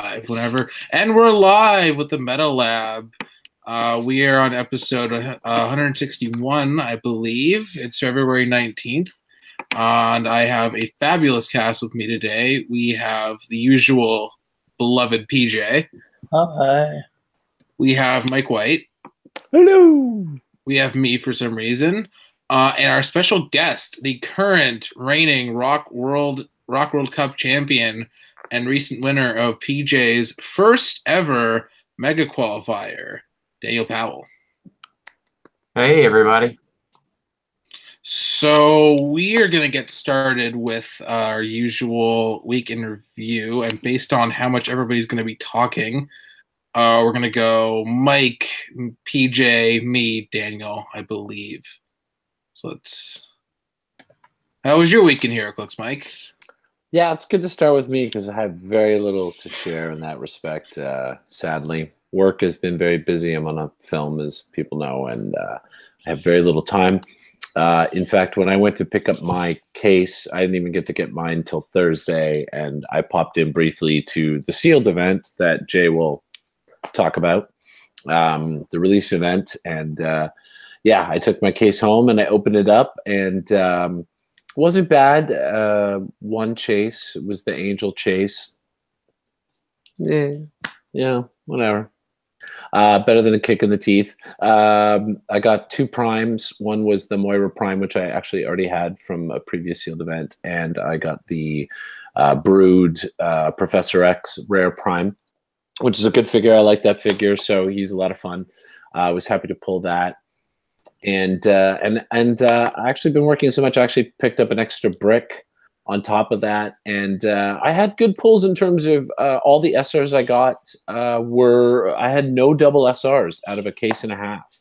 live, whatever. And we're live with the Meta Lab. We are on episode 161, I believe. It's February 19th. And I have a fabulous cast with me today. We have the usual beloved PJ. Hi. We have Mike White. Hello. We have me for some reason. And our special guest, the current reigning ROC World Cup champion and recent winner of PJ's first ever mega qualifier, Daniel Powell. Hey, everybody. So we are going to get started with our usual week in review, and based on how much everybody's going to be talking, we're going to go Mike, PJ, me, Daniel, I believe. So let's... How was your week in Heroclix, Mike? Yeah, it's good to start with me because I have very little to share in that respect, sadly. Work has been very busy. I'm on a film, as people know, and I have very little time. In fact, when I went to pick up my case, I didn't even get to get mine until Thursday, and I popped in briefly to the sealed event that Jay will talk about, the release event, and yeah, I took my case home and I opened it up, and wasn't bad. One chase was the Angel chase. Yeah, whatever. Better than a kick in the teeth. I got 2 primes. One was the Moira prime, which I actually already had from a previous sealed event, and I got the Brood Professor X rare prime, which is a good figure. I like that figure, so he's a lot of fun. I was happy to pull that. And I actually been working so much, I actually picked up an extra brick on top of that. And I had good pulls in terms of all the SRs I got I had no double SRs out of a case and a half,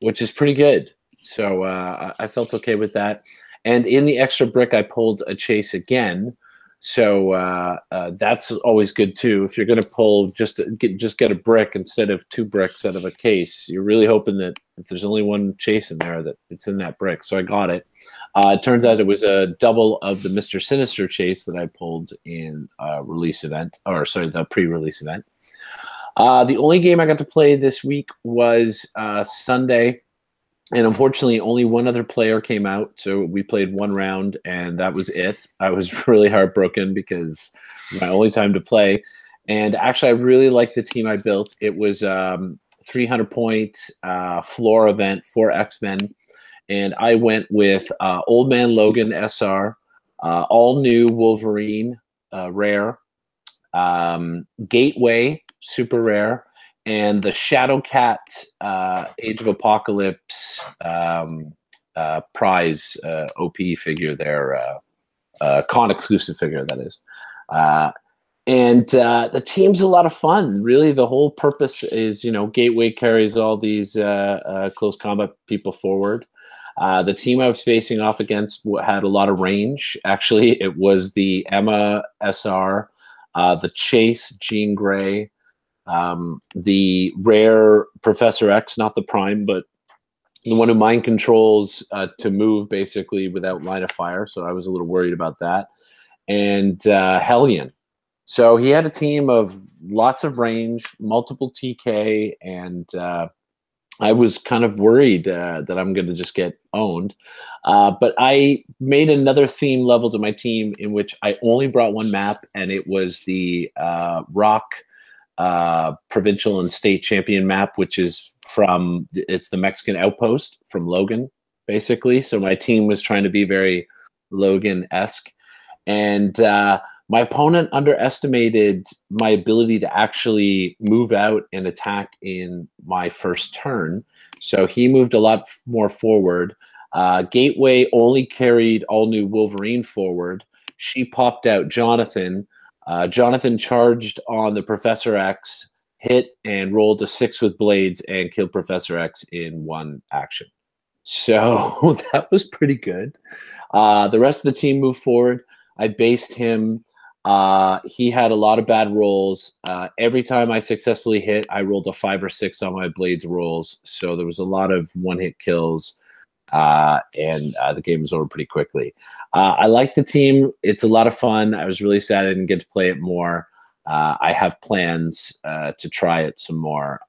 which is pretty good. So I felt okay with that. And in the extra brick, I pulled a chase again. So that's always good too. If you're going to pull, just get a brick instead of 2 bricks out of a case. You're really hoping that if there's only one chase in there, that it's in that brick. So I got it. It turns out it was a double of the Mr. Sinister chase that I pulled in release event, or sorry, the pre-release event. The only game I got to play this week was Sunday. And unfortunately, only one other player came out, so we played 1 round, and that was it. I was really heartbroken because it was my only time to play. And actually, I really liked the team I built. It was 300-point floor event for X-Men, and I went with Old Man Logan SR, all new Wolverine rare, Gateway super rare, and the Shadowcat Age of Apocalypse prize OP figure there, con exclusive figure, that is. And the team's a lot of fun. Really, the whole purpose is, Gateway carries all these close combat people forward. The team I was facing off against had a lot of range. Actually, it was the Emma SR, the Chase Jean Grey, the rare Professor X, not the prime, but the one who mind controls to move basically without line of fire. So I was a little worried about that. And Hellion. So he had a team of lots of range, multiple TK, and I was kind of worried that I'm going to just get owned. But I made another theme level to my team in which I only brought 1 map, and it was the ROC provincial and state champion map, which is it's the Mexican outpost from Logan, basically. So my team was trying to be very Logan-esque. And my opponent underestimated my ability to actually move out and attack in my first turn. So he moved a lot more forward. Gateway only carried all new Wolverine forward. She popped out Jonathan. Jonathan charged on the Professor X, hit and rolled a 6 with blades and killed Professor X in 1 action. So that was pretty good. The rest of the team moved forward. I based him. He had a lot of bad rolls. Every time I successfully hit, I rolled a 5 or 6 on my blades rolls. So there was a lot of 1-hit kills. And the game was over pretty quickly. I like the team. It's a lot of fun. I was really sad I didn't get to play it more. I have plans to try it some more.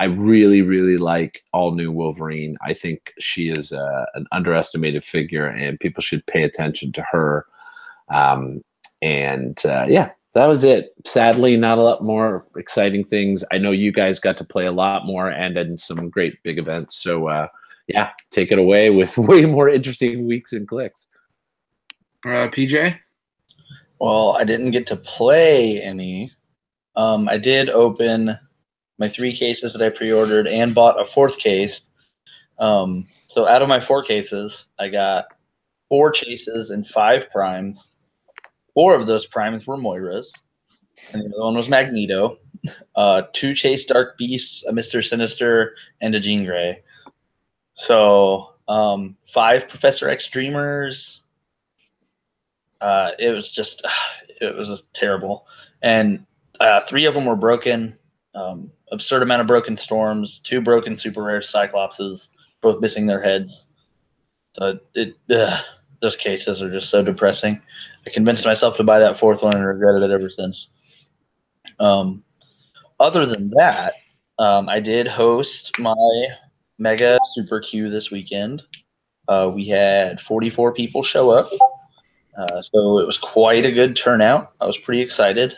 I really, really like all new Wolverine. I think she is an underestimated figure, and people should pay attention to her. Yeah, that was it. Sadly, not a lot more exciting things. I know you guys got to play a lot more and in some great big events. So yeah, take it away with way more interesting weeks in Clixed. PJ? Well, I didn't get to play any. I did open my 3 cases that I pre-ordered and bought a 4th case. So out of my 4 cases, I got 4 chases and 5 primes. 4 of those primes were Moira's, and the other one was Magneto. 2 chase Dark Beasts, a Mr. Sinister, and a Jean Grey. So 5 Professor X Dreamers. It was terrible. And 3 of them were broken. Absurd amount of broken Storms, 2 broken super rare Cyclopses, both missing their heads. So those cases are just so depressing. I convinced myself to buy that 4th one and regretted it ever since. Other than that, I did host my Mega Super Q this weekend. We had 44 people show up. So it was quite a good turnout. I was pretty excited.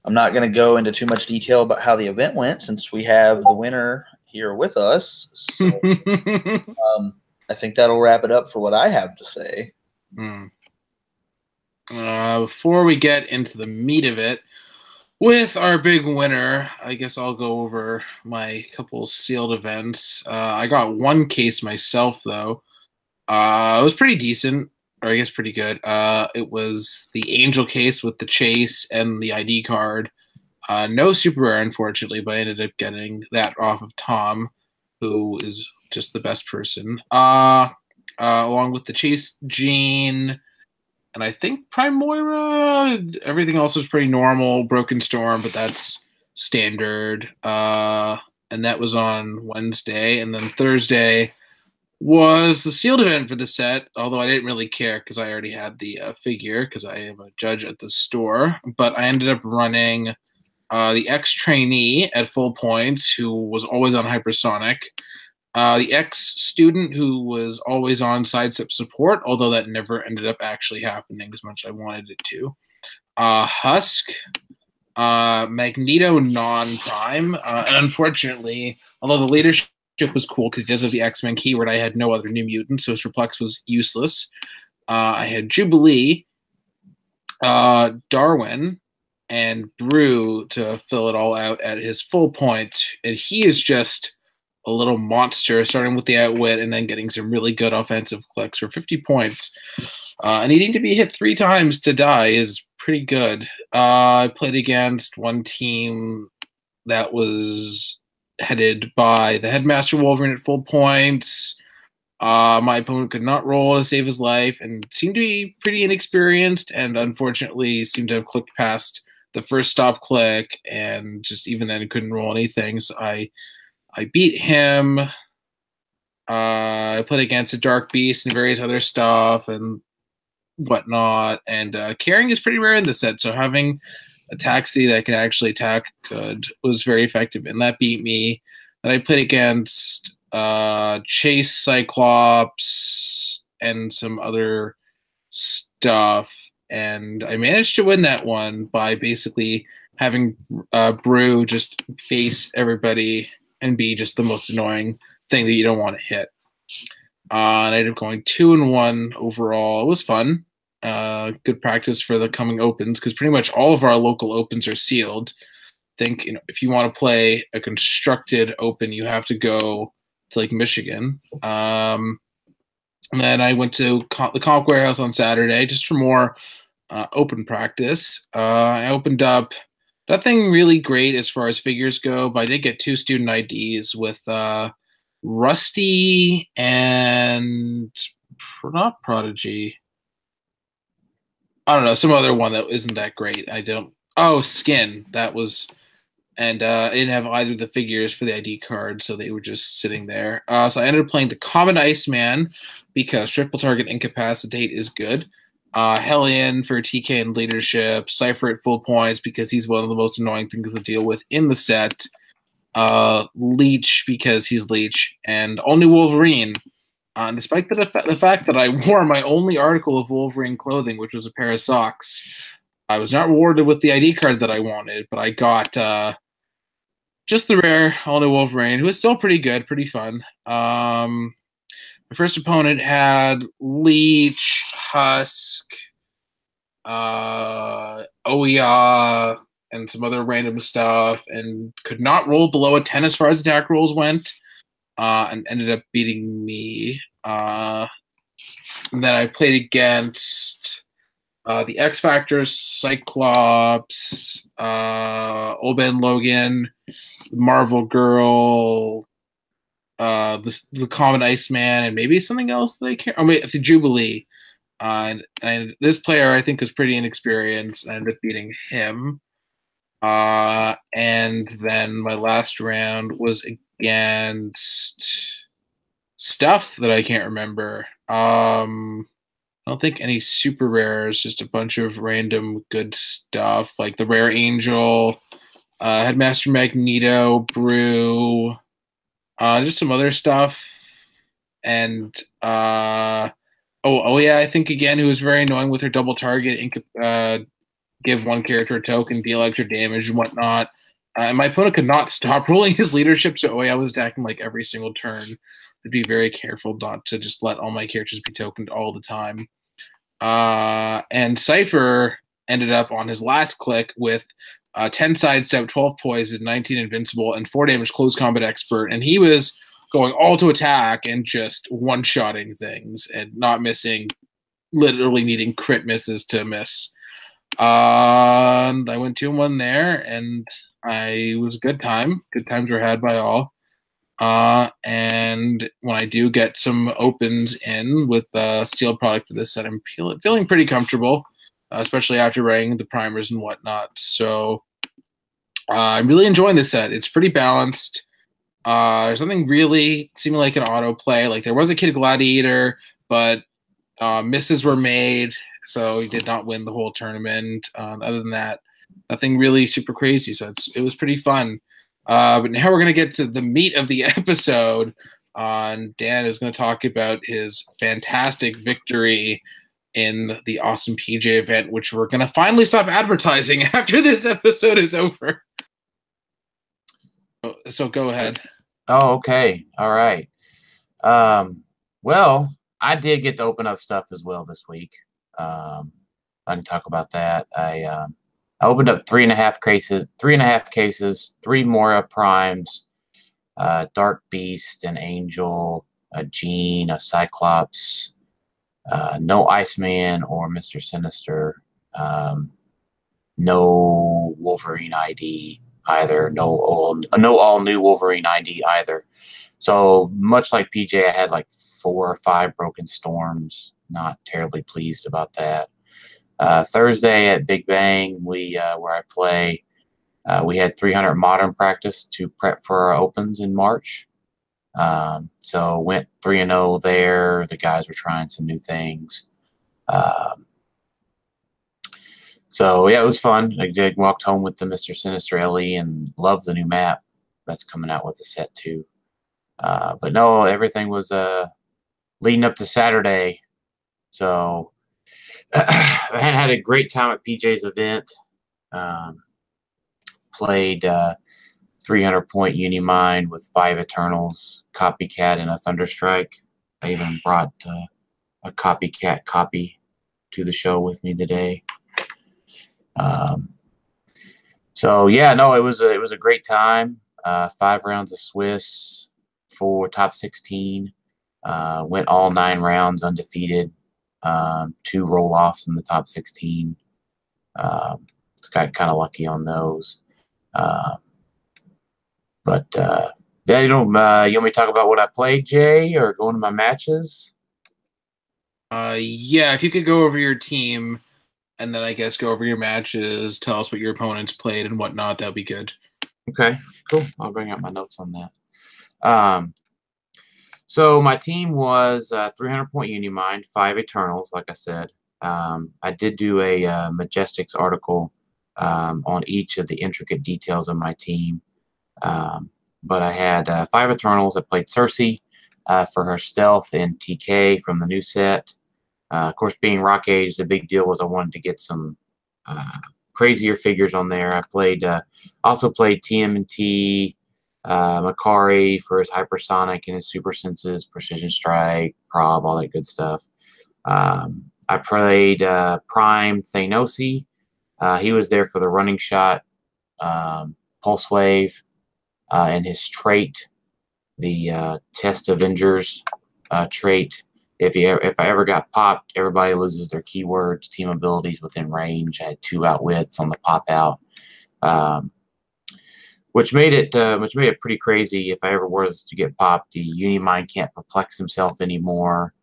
I'm not going to go into too much detail about how the event went since we have the winner here with us. So, I think that'll wrap it up for what I have to say. Before we get into the meat of it, with our big winner, I guess I'll go over my couple sealed events. I got 1 case myself, though. It was pretty decent, or I guess pretty good. It was the Angel case with the chase and the ID card. No super rare, unfortunately, but I ended up getting that off of Tom, who is just the best person. Along with the chase Jean, and I think Prime Moira. Everything else is pretty normal. Broken Storm, but that's standard. And that was on Wednesday. And then Thursday was the sealed event for the set, although I didn't really care because I already had the figure because I am a judge at the store. But I ended up running the ex-trainee at full points who was always on hypersonic. The ex-student who was always on sidestep support, although that never ended up actually happening as much as I wanted it to. Husk, Magneto non-prime, and unfortunately, although the leadership was cool because he does have the X-Men keyword, I had no other New Mutants, so his Heroclix was useless. I had Jubilee, Darwin, and Brew to fill it all out at his full point, and he is just a little monster, starting with the outwit and then getting some really good offensive clicks for 50 points. And needing to be hit 3 times to die is pretty good. I played against one team that was headed by the Headmaster Wolverine at full points. My opponent could not roll to save his life and seemed to be pretty inexperienced and unfortunately seemed to have clicked past the first stop click and just even then couldn't roll anything. So I beat him. I played against a Dark Beast and various other stuff and whatnot. And carrying is pretty rare in this set, so having a taxi that can actually attack good was very effective, and that beat me. And I played against Chase, Cyclops, and some other stuff, and I managed to win that one by basically having Brew just face everybody and be just the most annoying thing that you don't want to hit. And I ended up going 2-1 overall. It was fun. Good practice for the coming opens because pretty much all of our local opens are sealed. I think if you want to play a constructed open, you have to go to like Michigan. And then I went to the Comic Warehouse on Saturday just for more open practice. I opened up nothing really great as far as figures go, but I did get 2 student IDs with Rusty and not Prodigy. I don't know, some other one that isn't that great. Skin. That was, and I didn't have either of the figures for the ID card, so they were just sitting there. So I ended up playing the Common Iceman because triple target incapacitate is good. Hellion for TK and leadership, Cypher at full points because he's one of the most annoying things to deal with in the set, Leech because he's Leech, and only Wolverine. Despite the fact that I wore my only article of Wolverine clothing, which was a pair of socks, I was not rewarded with the ID card that I wanted, but I got just the rare only Wolverine, who is still pretty good, pretty fun. My first opponent had Leech, Husk, OEA, and some other random stuff, and could not roll below a 10 as far as attack rolls went, and ended up beating me. And then I played against the X Factors, Cyclops, Old Man Logan, Marvel Girl, the Common Iceman, and maybe something else that I can't. Oh, wait, the Jubilee. And this player I think is pretty inexperienced, and I ended up beating him. And then my last round was against stuff that I can't remember. I don't think any super rares, just a bunch of random good stuff, like the Rare Angel, Headmaster Magneto, Brew, just some other stuff. And oh yeah, I think again, who was very annoying with her double target, give one character a token, deal extra damage and whatnot. And my opponent could not stop rolling his leadership, so I was attacking like every single turn. To be very careful not to just let all my characters be tokened all the time. And Cypher ended up on his last click with 10 sidestep, 12 poison, 19 invincible, and 4 damage close combat expert. And he was going all to attack and just one-shotting things and not missing, literally needing crit misses to miss. And I went 2-1 there, and it was a good time. Good times were had by all. And when I do get some opens in with the sealed product for this set, I'm feeling pretty comfortable, especially after writing the primers and whatnot. So I'm really enjoying this set. It's pretty balanced. There's nothing really seeming like an auto play. Like there was a Kid Gladiator, but misses were made, so he did not win the whole tournament. Other than that, nothing really super crazy. So it was pretty fun. But now we're going to get to the meat of the episode. Dan is going to talk about his fantastic victory in the Awesome PJ event, which we're going to finally stop advertising after this episode is over. So go ahead. Oh, okay. All right. Well, I did get to open up stuff as well this week. I can talk about that. I opened up 3.5 cases, 3 Mora primes, Dark Beast, an Angel, a Gene, a Cyclops, no Iceman or Mr. Sinister, no Wolverine ID either, no all new Wolverine ID either. So much like PJ, I had like 4 or 5 Broken Storms. Not terribly pleased about that. Thursday at Big Bang, where I play, we had 300 Modern practice to prep for our opens in March. So went 3-0 there. The guys were trying some new things. So yeah, it was fun. I did walked home with the Mr. Sinister LE and loved the new map that's coming out with the set too. But no, everything was leading up to Saturday. So I had a great time at PJ's event. Played 300-point Unimind with 5 Eternals, Copycat, and a Thunderstrike. I even brought a Copycat copy to the show with me today. So yeah, no, it was a great time. 5 rounds of Swiss for top 16. Went all 9 rounds undefeated. 2 roll-offs in the top 16. Got kind of lucky on those. But yeah, you want me to talk about what I played, Jay, or go into my matches? Yeah, if you could go over your team and then I guess go over your matches, tell us what your opponents played and whatnot, that'd be good. Okay, cool. I'll bring up my notes on that. So my team was 300-point Unimind, 5 Eternals, like I said. I did do a Majestics article on each of the intricate details of my team. But I had 5 Eternals. I played Cersei for her stealth and TK from the new set. Of course, being Rock Age, the big deal was I wanted to get some crazier figures on there. I played, also played TMNT, Makari for his hypersonic and his super senses, precision strike, prob, all that good stuff. I played Prime Thanosi. He was there for the running shot, pulse wave, and his trait, the Test Avengers trait. If I ever got popped, everybody loses their keywords, team abilities within range. I had 2 outwits on the pop out, which made it pretty crazy. If I ever was to get popped, the Unimind can't perplex himself anymore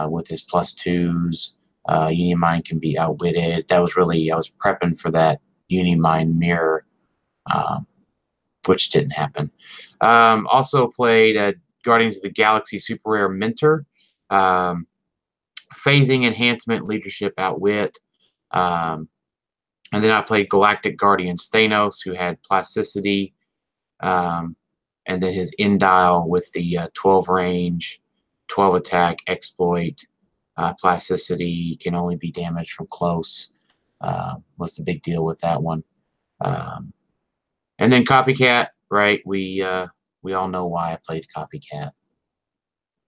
with his +2s. Unimind can be outwitted. That was really, I was prepping for that Unimind mirror, which didn't happen. Also played Guardians of the Galaxy Super Rare Mentor. Phasing, enhancement, leadership, outwit. And then I played Galactic Guardians Thanos, who had plasticity. And then his Indile with the 12 range, 12 attack, exploit, plasticity, can only be damaged from close. Was the big deal with that one. And then Copycat, right? We all know why I played Copycat.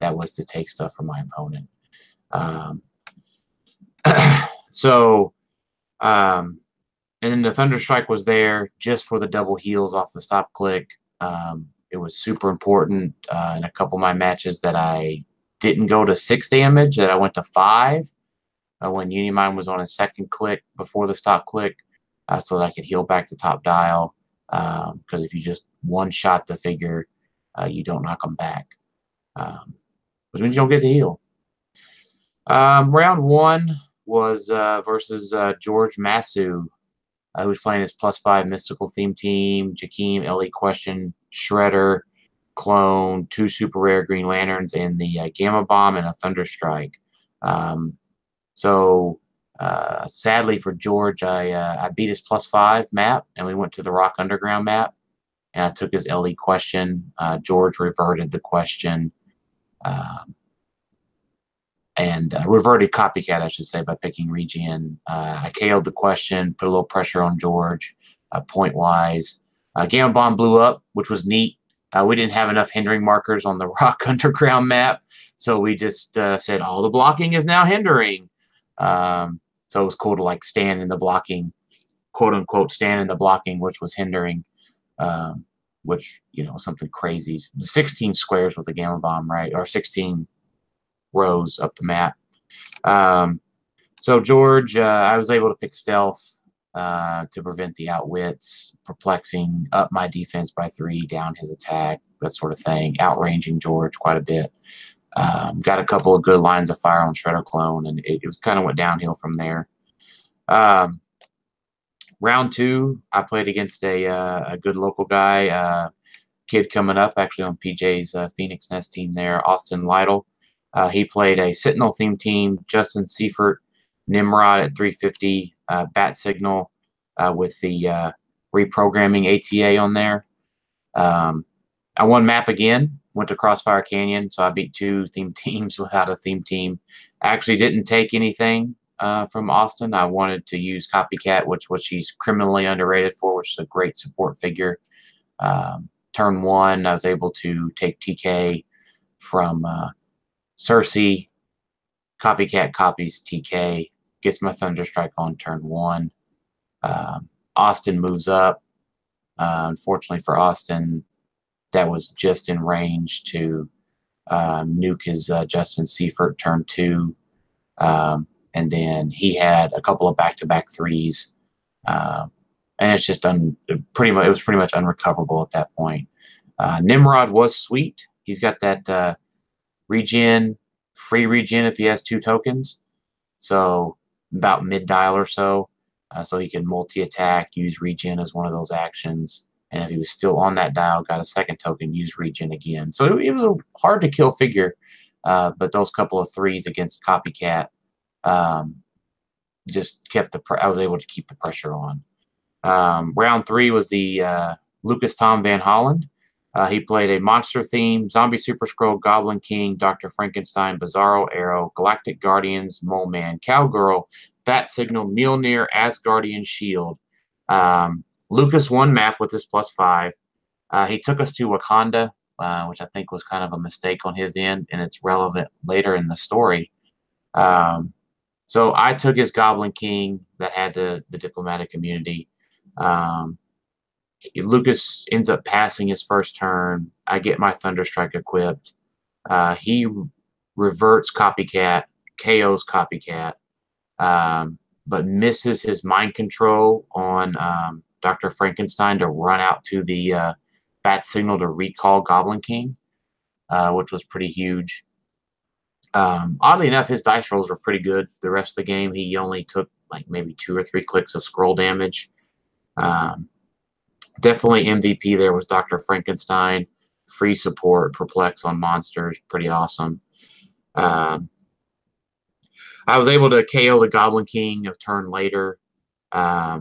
That was to take stuff from my opponent. And then the Thunderstrike was there just for the double heals off the stop click. It was super important in a couple of my matches that I didn't go to 6 damage, that I went to 5 when Unimind was on a second click before the stop click, so that I could heal back the top dial. Because if you just one-shot the figure, you don't knock them back. Which means you don't get to heal. Round 1 was versus George Masu, who was playing his +5 mystical theme team, Jakeem, LE Question, Shredder, Clone, 2 super rare Green Lanterns, and the Gamma Bomb and a Thunderstrike. Sadly for George, I beat his +5 map, and we went to the ROC Underground map, and I took his LE Question. George reverted the question. Reverted Copycat, I should say, by picking Regen. I KO'd the question, put a little pressure on George, point-wise. Gamma Bomb blew up, which was neat. We didn't have enough hindering markers on the ROC Underground map, so we just said, all the blocking is now hindering. So it was cool to like stand in the blocking, quote-unquote, stand in the blocking, which was hindering, which, you know, something crazy. 16 squares with the Gamma Bomb, right? Or 16 rows up the map. So George, I was able to pick stealth to prevent the outwits, perplexing, up my defense by 3, down his attack, that sort of thing, outranging George quite a bit. Got a couple of good lines of fire on Shredder Clone, and it was kind of went downhill from there. Round 2, I played against a good local guy, kid coming up actually on PJ's Phoenix Nest team there, Austin Lytle. He played a Sentinel theme team, Justin Seifert, Nimrod at 350, Bat Signal with the reprogramming ATA on there. I won map again, went to Crossfire Canyon, so I beat 2 theme teams without a theme team. I actually didn't take anything from Austin. I wanted to use Copycat, which she's criminally underrated for, which is a great support figure. Turn 1, I was able to take TK from Cersei. Copycat copies TK, gets my Thunderstrike on turn 1. Austin moves up. Unfortunately for Austin, that was just in range to nuke his Justin Seifert turn 2. And then he had a couple of back-to-back 3s. And it's just it was pretty much unrecoverable at that point. Nimrod was sweet. He's got that regen, free regen if he has 2 tokens. So about mid-dial or so. So he can multi-attack, use regen as one of those actions. And if he was still on that dial, got a second token, use regen again. So it was a hard to kill figure. But those couple of 3s against Copycat just kept I was able to keep the pressure on. Round 3 was the Lucas Tom Van Holland. He played a monster theme, Zombie Super Skrull, Goblin King, Dr. Frankenstein, Bizarro Arrow, Galactic Guardians, Mole Man, Cowgirl, Bat Signal, Mjolnir, Asgardian Shield. Lucas won map with his +5. He took us to Wakanda, which I think was kind of a mistake on his end, and it's relevant later in the story. So I took his Goblin King that had the diplomatic immunity. Lucas ends up passing his first turn. I get my Thunderstrike equipped. He reverts Copycat, KOs Copycat, but misses his mind control on Dr. Frankenstein to run out to the Bat Signal to recall Goblin King, which was pretty huge. Oddly enough, his dice rolls were pretty good. The rest of the game, he only took like maybe 2 or 3 clicks of scroll damage. Definitely MVP there was Dr. Frankenstein. Free support, perplex on monsters, pretty awesome. I was able to KO the Goblin King a turn later,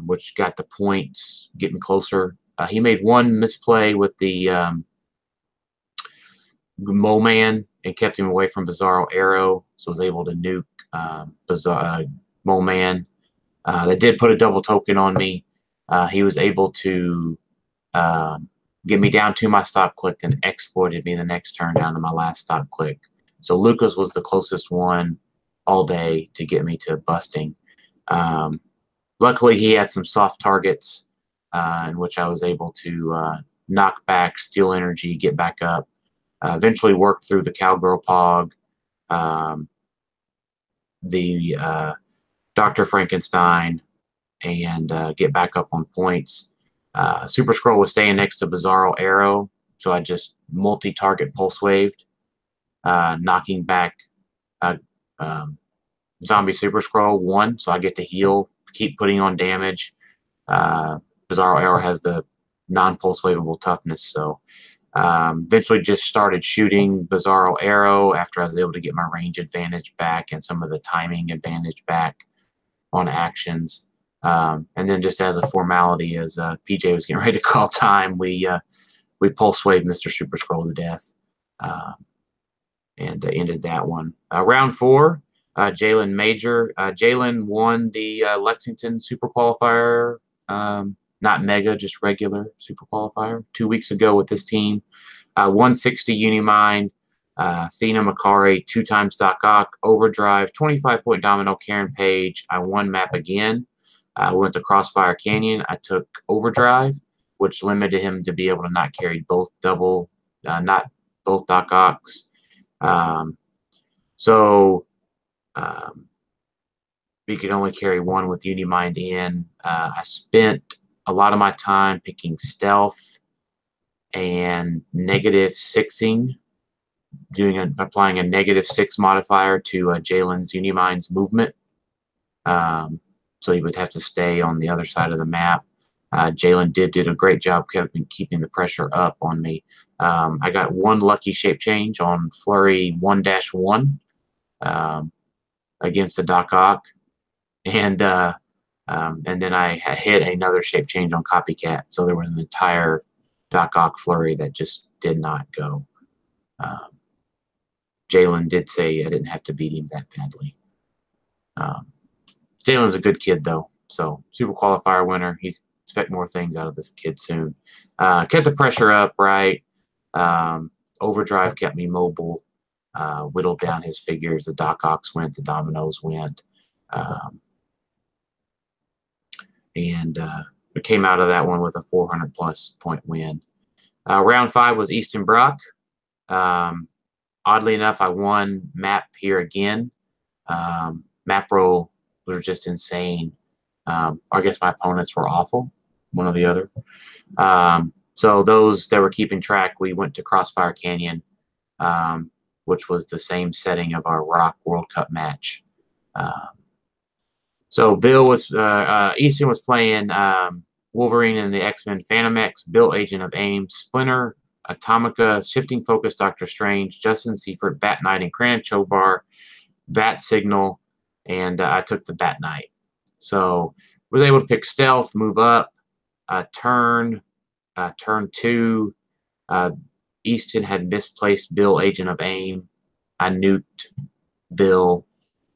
which got the points getting closer. He made one misplay with the Mole Man and kept him away from Bizarro Arrow, so was able to nuke Mole Man. They did put a double token on me. He was able to get me down to my stop click and exploited me the next turn down to my last stop click. So Lucas was the closest one all day to get me to busting. Luckily, he had some soft targets in which I was able to knock back, steal energy, get back up. Eventually worked through the Cowgirl Pog, the Dr. Frankenstein, and get back up on points. Super Skrull was staying next to Bizarro Arrow, so I just multi-target pulse waved, knocking back Zombie Super Skrull 1, so I get to heal, keep putting on damage. Bizarro Arrow has the non-pulse waveable toughness, so eventually just started shooting Bizarro Arrow after I was able to get my range advantage back and some of the timing advantage back on actions. And then just as a formality, as PJ was getting ready to call time, we pulse waved Mr. Super Skrull to death and ended that one. Round 4, Jalen Major. Jalen won the Lexington Super Qualifier, not Mega, just regular Super Qualifier, 2 weeks ago with this team. 160 Unimind, Thena Makari, 2 times Doc Ock, Overdrive, 25-point Domino, Karen Page. I won map again. We went to Crossfire Canyon. I took Overdrive, which limited him to be able to not carry both not both Doc Ocks. We could only carry one with Unimind in. I spent a lot of my time picking stealth and -6ing, applying a -6 modifier to Jalen's Unimind's movement. So he would have to stay on the other side of the map. Jalen did a great job keeping the pressure up on me. I got 1 lucky shape change on Flurry 1-1 against the Doc Ock, and then I hit another shape change on Copycat. So there was an entire Doc Ock Flurry that just did not go. Jalen did say I didn't have to beat him that badly. Jalen's a good kid, though. So Super Qualifier winner. He's expect more things out of this kid soon. Kept the pressure up, right? Overdrive kept me mobile. Whittled down his figures. The Doc Ocks went. The Dominoes went. And we came out of that one with a 400+ point win. Round 5 was Easton Brock. Oddly enough, I won map here again. Map roll was just insane. I guess my opponents were awful, one or the other. So those that were keeping track, we went to Crossfire Canyon, which was the same setting of our ROC World Cup match. So Bill was Easton was playing Wolverine and the X-Men Phantom X, Bill Agent of AIM, Splinter, Atomica, Shifting Focus, Doctor Strange, Justin Seifert, Bat Knight, and Cran Chobar, Bat Signal, and I took the Bat Knight. So was able to pick stealth, move up, turn 2. Easton had misplaced Bill, Agent of Aim. I nuked Bill,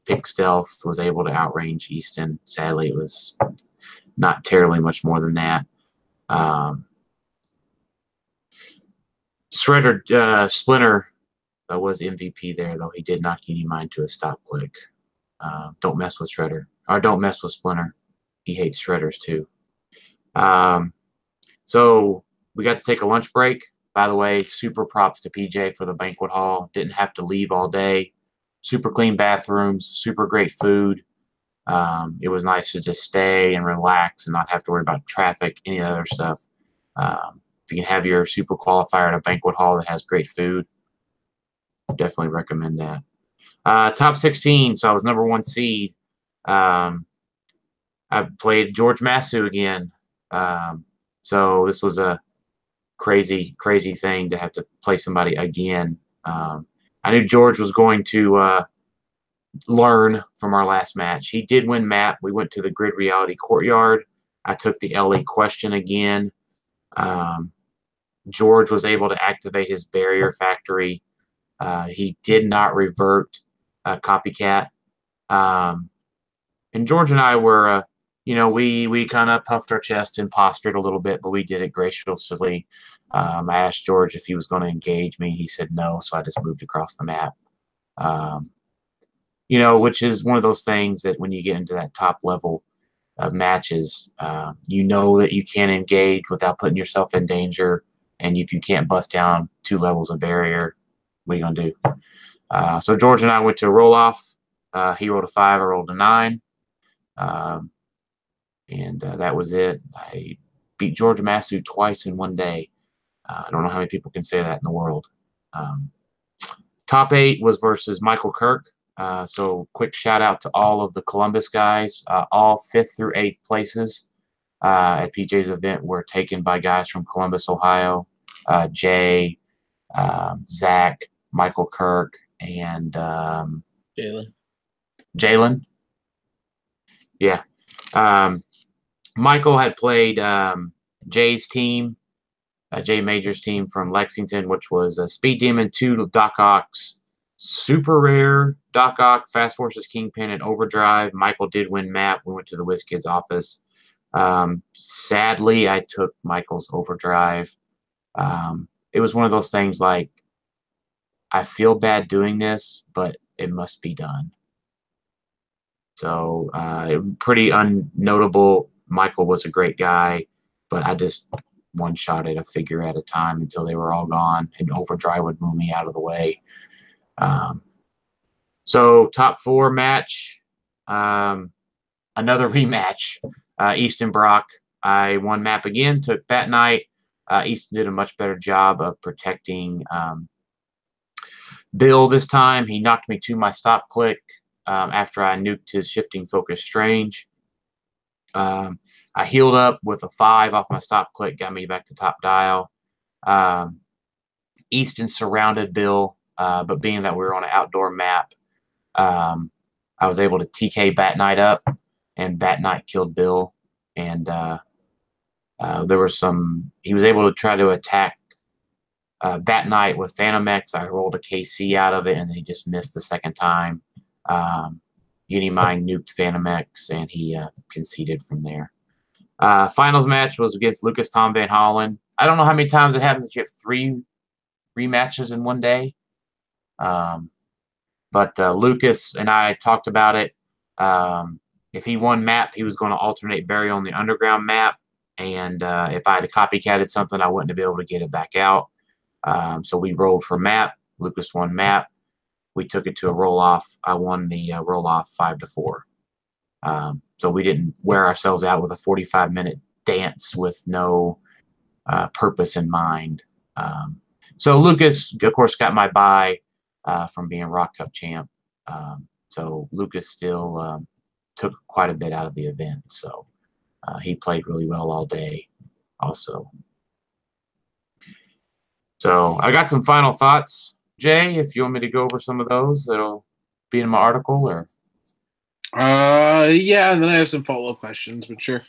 picked stealth, was able to outrange Easton. Sadly, it was not terribly much more than that. Splinter was MVP there, though he did knock Unimind to a stop click. Don't mess with Shredder. Or don't mess with Splinter. He hates Shredders, too. So we got to take a lunch break. By the way, super props to PJ for the banquet hall. Didn't have to leave all day. Super clean bathrooms. Super great food. It was nice to just stay and relax and not have to worry about traffic, any other stuff. If you can have your super qualifier at a banquet hall that has great food, definitely recommend that. Top 16, so I was number 1 seed. I played George Masu again. So this was a crazy thing to have to play somebody again. I knew George was going to learn from our last match. He did win map. We went to the Grid Reality Courtyard. I took the LE question again. George was able to activate his barrier factory. He did not revert copycat. And George and I were, we kind of puffed our chest and postured a little bit, but we did it graciously. I asked George if he was going to engage me. He said no, so I just moved across the map. Which is one of those things that when you get into that top level of matches, you know that you can't engage without putting yourself in danger. And if you can't bust down 2 levels of barrier, what are you going to do? So George and I went to a roll-off. He rolled a 5, I rolled a 9. And that was it. I beat George Masu twice in one day. I don't know how many people can say that in the world. Top 8 was versus Michael Kirk. So quick shout out to all of the Columbus guys. All 5th through 8th places at PJ's event were taken by guys from Columbus, Ohio. Jay, Zach, Michael Kirk, and Jalen. Yeah. Michael had played Jay's team, Jay Major's team from Lexington, which was Speed Demon 2 Doc Ox, super rare Doc Ock, Fast Forces Kingpin, and Overdrive. Michael did win map. We went to the WizKids office. Sadly, I took Michael's Overdrive. It was one of those things like, I feel bad doing this, but it must be done. So pretty unnotable. Michael was a great guy, but I just one-shotted a figure at a time until they were all gone, and Overdrive would move me out of the way. So top 4 match, another rematch, Easton Brock. I won map again, took Bat Knight. Easton did a much better job of protecting Bill this time. He knocked me to my stop click after I nuked his shifting focus Strange. I healed up with a 5 off my stop click, got me back to top dial. Easton surrounded Bill, but being that we were on an outdoor map, I was able to TK Bat Knight up, and Bat Knight killed Bill. And there was he was able to try to attack Bat Knight with Phantom X. I rolled a KC out of it, and then he just missed the second time. Unimind nuked Phantom X, and he conceded from there. Finals match was against Lucas Tom Van Hollen. I don't know how many times it happens that you have 3 rematches in one day. But Lucas and I talked about it. If he won map, he was going to alternate burial on the underground map. And if I had copycatted something, I wouldn't have been able to get it back out. So we rolled for map. Lucas won map. We took it to a roll-off. I won the roll-off 5-4. So we didn't wear ourselves out with a 45-minute dance with no purpose in mind. So Lucas, of course, got my bye from being ROC Cup champ. So Lucas still took quite a bit out of the event. So he played really well all day also. So I got some final thoughts, Jay, if you want me to go over some of those, that'll be in my article. Or Yeah, and then I have some follow-up questions, but sure.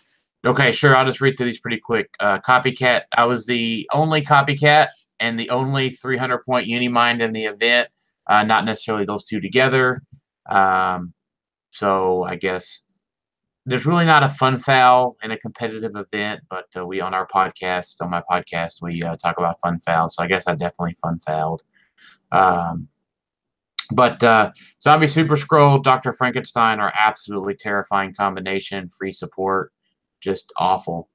Okay, sure. I'll just read through these pretty quick. Copycat. I was the only copycat and the only 300-point Unimind in the event. Not necessarily those two together. So I guess there's really not a fun foul in a competitive event, but we on my podcast, we talk about fun fouls. So I guess I definitely fun fouled. But Zombie Super Scroll, Dr. Frankenstein are absolutely terrifying combination. Free support, just awful.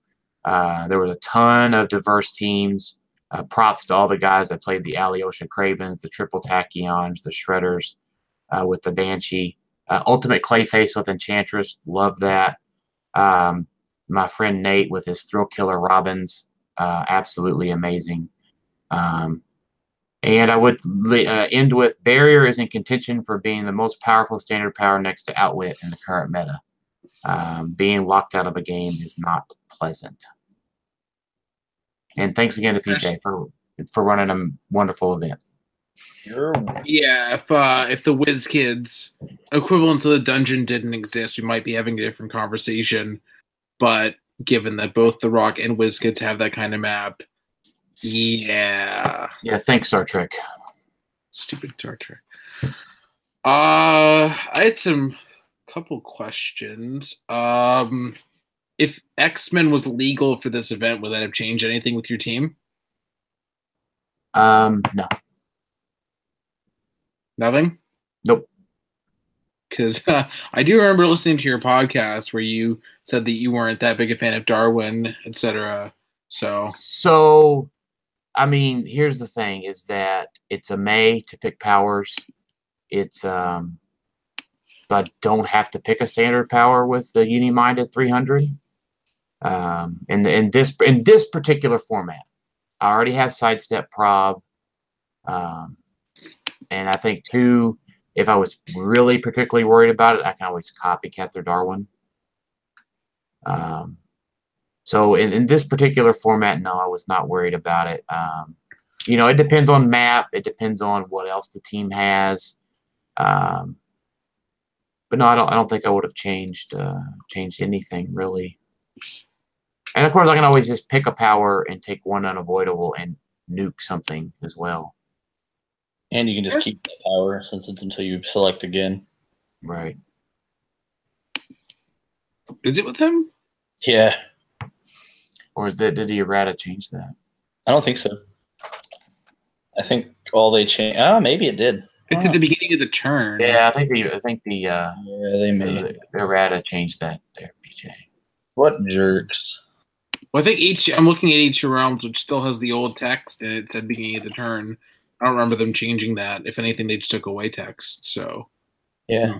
There was a ton of diverse teams. Props to all the guys that played the Alyosha Cravens, the Triple Tachyons, the Shredders with the Banshee. Ultimate Clayface with Enchantress, love that. My friend Nate with his Thrill Killer Robins, absolutely amazing. And I would end with Barrier is in contention for being the most powerful standard power next to Outwit in the current meta. Being locked out of a game is not pleasant. And thanks again to PJ for running a wonderful event. Yeah, if the Whiz Kids equivalent to the dungeon didn't exist, we might be having a different conversation. But given that both the ROC and Whiz Kids have that kind of map, yeah. Yeah, thanks, Star Trek. Stupid Star Trek. I had couple questions. If X-Men was legal for this event, would that have changed anything with your team? No. Nothing? Nope. Because I do remember listening to your podcast where you said that you weren't that big a fan of Darwin, etc. So, I mean, here's the thing: is that it's a May to pick powers. It's but don't have to pick a standard power with the Unimind at 300. In this particular format, I already have sidestep prob, and I think too, if I was really particularly worried about it, I can always copycat their Darwin. So in this particular format, no, I was not worried about it. You know, it depends on map. It depends on what else the team has. But no, I don't think I would have changed anything really. And of course, I can always just pick a power and take one unavoidable and nuke something as well. And you can just keep the power since it's until you select again. Right. Is it with him? Yeah. Or did the errata change that? I don't think so. I think all they changed. Maybe it did. It's at the beginning of the turn. Yeah, I think the yeah, they may. the errata changed that there, BJ. What jerks? Well, I think I'm looking at each realms, which still has the old text, and it said beginning of the turn. I don't remember them changing that. If anything, they just took away text. So. Yeah.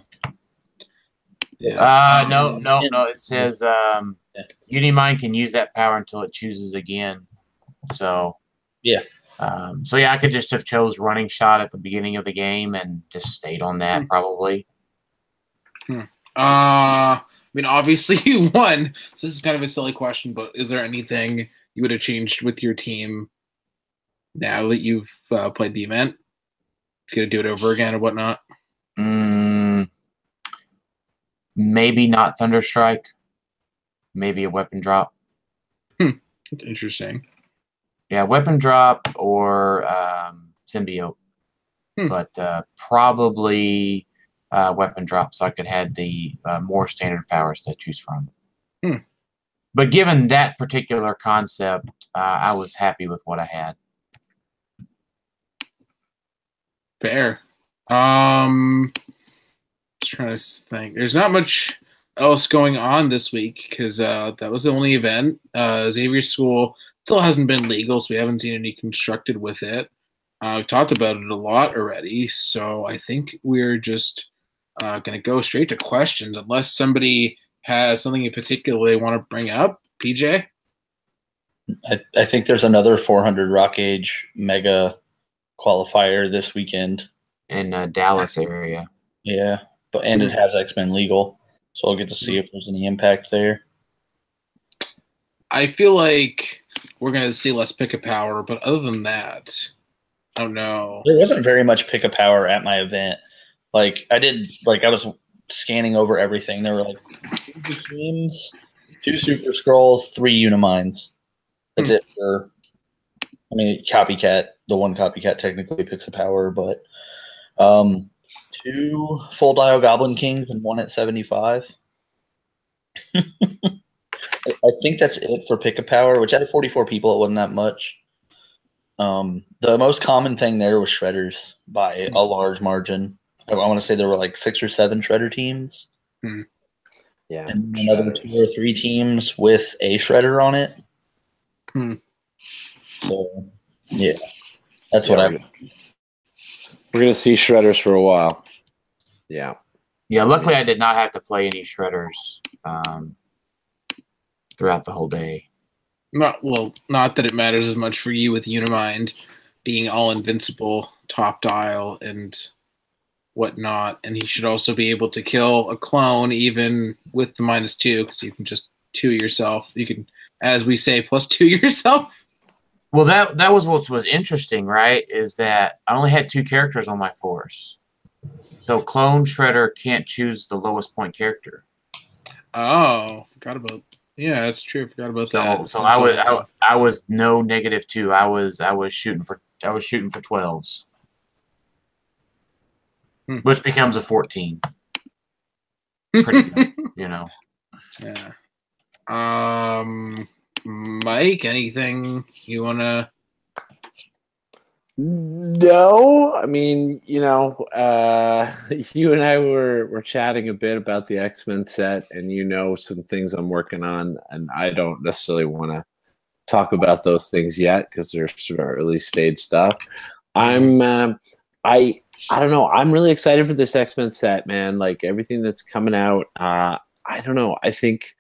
Yeah. No. It says Unimind can use that power until it chooses again. So. Yeah. So yeah, I could just have chose running shot at the beginning of the game and just stayed on that probably. I mean, obviously you won. So this is kind of a silly question, but is there anything you would have changed with your team now that you've played the event? Could do it over again or whatnot? Maybe not Thunderstrike. Maybe a weapon drop. That's interesting. Yeah, weapon drop or symbiote. But probably weapon drop so I could have the more standard powers to choose from. But given that particular concept, I was happy with what I had. Fair. Just trying to think. There's not much else going on this week because that was the only event. Xavier School still hasn't been legal, so we haven't seen any constructed with it. We've talked about it a lot already, so I think we're just going to go straight to questions unless somebody has something in particular they want to bring up. PJ? I think there's another 400 Rock Age Mega Qualifier this weekend. In Dallas area. Yeah, and it has X-Men legal, so I'll get to see if there's any impact there. I feel like we're going to see less pick a power, but other than that, I don't know. There wasn't very much pick a power at my event. I was scanning over everything. There were like 2 teams, 2 Super Scrolls, 3 Unimines. That's it for. I mean, Copycat. The one Copycat technically picks a power, but 2 full dial Goblin Kings and 1 at 75. I think that's it for pick a power, which out of 44 people, it wasn't that much. The most common thing there was shredders by a large margin. I want to say there were like 6 or 7 shredder teams. Yeah, and another 2 or 3 teams with a shredder on it. So, yeah, that's what we're gonna see shredders for a while. Yeah. Luckily, I did not have to play any shredders throughout the whole day. Not that it matters as much for you with Unimind being all invincible, top dial, and whatnot. And he should also be able to kill a clone even with the -2, because you can just 2 yourself. You can, as we say, +2 yourself. Well, that was what was interesting, right? Is that I only had 2 characters on my force. So Clone Shredder can't choose the lowest point character. Oh, forgot about. Yeah, that's true. Forgot about that. So I was no -2. I was shooting for 12s, which becomes a 14. Pretty good, you know. Yeah. Mike, anything you wanna? No, I mean, you know, you and I were chatting a bit about the X-Men set, and you know some things I'm working on, and I don't necessarily want to talk about those things yet because they're sort of early stage stuff. I don't know. I'm really excited for this X-Men set, man. Like everything that's coming out. I don't know. I think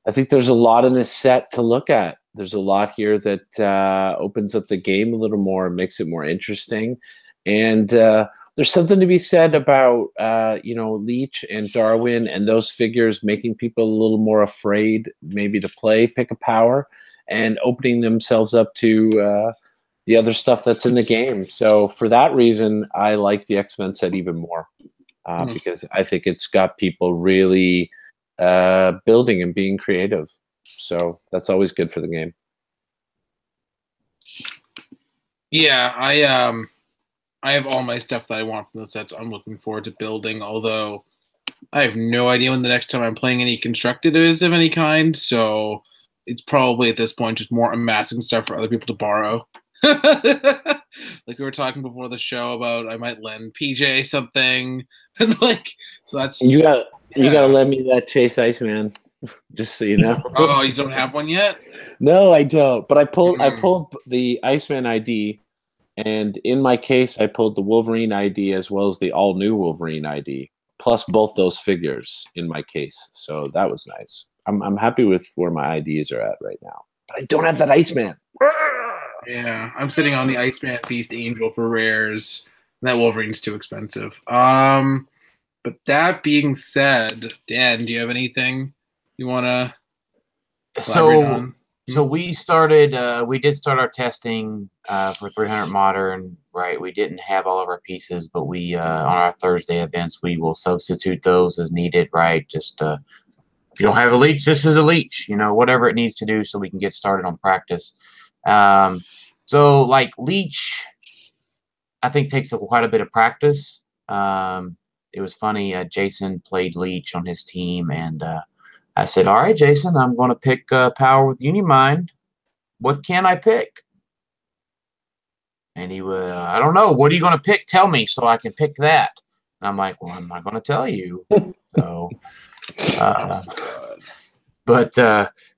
there's a lot in this set to look at. There's a lot here that opens up the game a little more, makes it more interesting. And there's something to be said about, Leech and Darwin and those figures making people a little more afraid maybe to play Pick a Power and opening themselves up to the other stuff that's in the game. So for that reason, I like the X-Men set even more because I think it's got people really building and being creative. So that's always good for the game. Yeah, I have all my stuff that I want from the sets. I'm looking forward to building, although I have no idea when the next time I'm playing any constructed is of any kind, so it's probably at this point just more amassing stuff for other people to borrow. Like we were talking before the show about I might lend PJ something. And so that's you gotta lend me that Chase Iceman. Just so you know. Oh, you don't have one yet? No, I don't. But I pulled the Iceman ID, and in my case, I pulled the Wolverine ID as well as the all-new Wolverine ID, plus both those figures in my case. So that was nice. I'm happy with where my IDs are at right now. But I don't have that Iceman. Yeah, I'm sitting on the Iceman Beast Angel for rares. That Wolverine's too expensive. But that being said, Dan, do you have anything you want to elaborate on? So we did start our testing for 300 Modern, right? We didn't have all of our pieces, but we on our Thursday events, we will substitute those as needed, right? Just if you don't have a leech, this is a leech, whatever it needs to do so we can get started on practice. So like leech, I think takes quite a bit of practice. It was funny, Jason played leech on his team, and I said, all right, Jason, I'm going to pick Power with Unimind. What can I pick? And he would, I don't know. What are you going to pick? Tell me so I can pick that. And I'm like, well, I'm not going to tell you. So,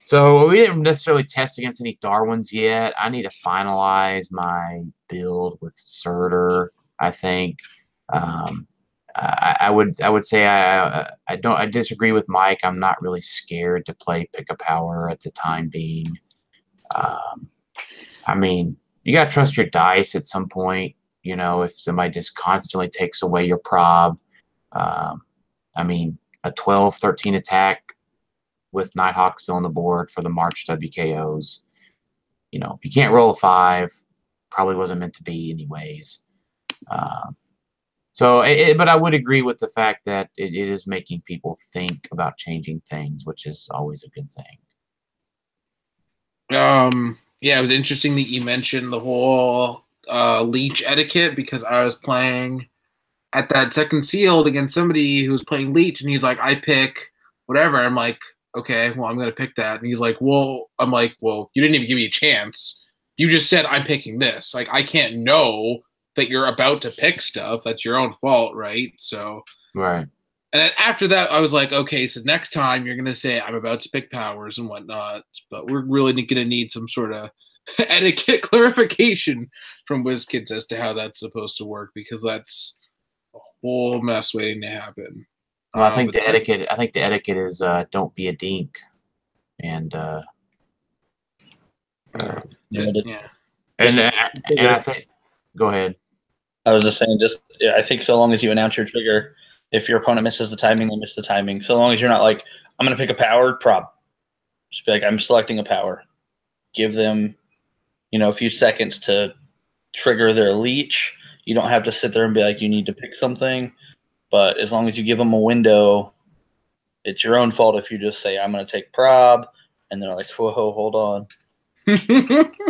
so we didn't necessarily test against any Darwins yet. I need to finalize my build with Surtur, I think. I would say I disagree with Mike. I'm not really scared to play Pick a Power at the time being. I mean, you gotta trust your dice at some point. If somebody just constantly takes away your prob. I mean, a 12-13 attack with Nighthawk still on the board for the March WKOs. If you can't roll a 5, probably wasn't meant to be anyways. So, but I would agree with the fact that it is making people think about changing things, which is always a good thing. Yeah, it was interesting that you mentioned the whole leech etiquette because I was playing at that second sealed against somebody who was playing leech, and he's like, I pick whatever. I'm like, okay, well, I'm going to pick that. And he's like, well, I'm like, well, you didn't even give me a chance. You just said I'm picking this. Like, I can't know that you're about to pick stuff. That's your own fault, right? So, right. And then after that, I was like, okay, so next time you're going to say I'm about to pick powers and whatnot. But we're really going to need some sort of etiquette clarification from WizKids as to how that's supposed to work, because that's a whole mess waiting to happen. Well, I think the etiquette. I think the etiquette is don't be a dink, and yeah. And I think. Go ahead. I was just saying, I think so long as you announce your trigger, if your opponent misses the timing, they miss the timing. So long as you're not like, I'm going to pick a power prop. Just be like, I'm selecting a power. Give them, a few seconds to trigger their leech. You don't have to sit there and be like, you need to pick something. But as long as you give them a window, it's your own fault if you just say, I'm going to take prob. And they're like, whoa, hold on.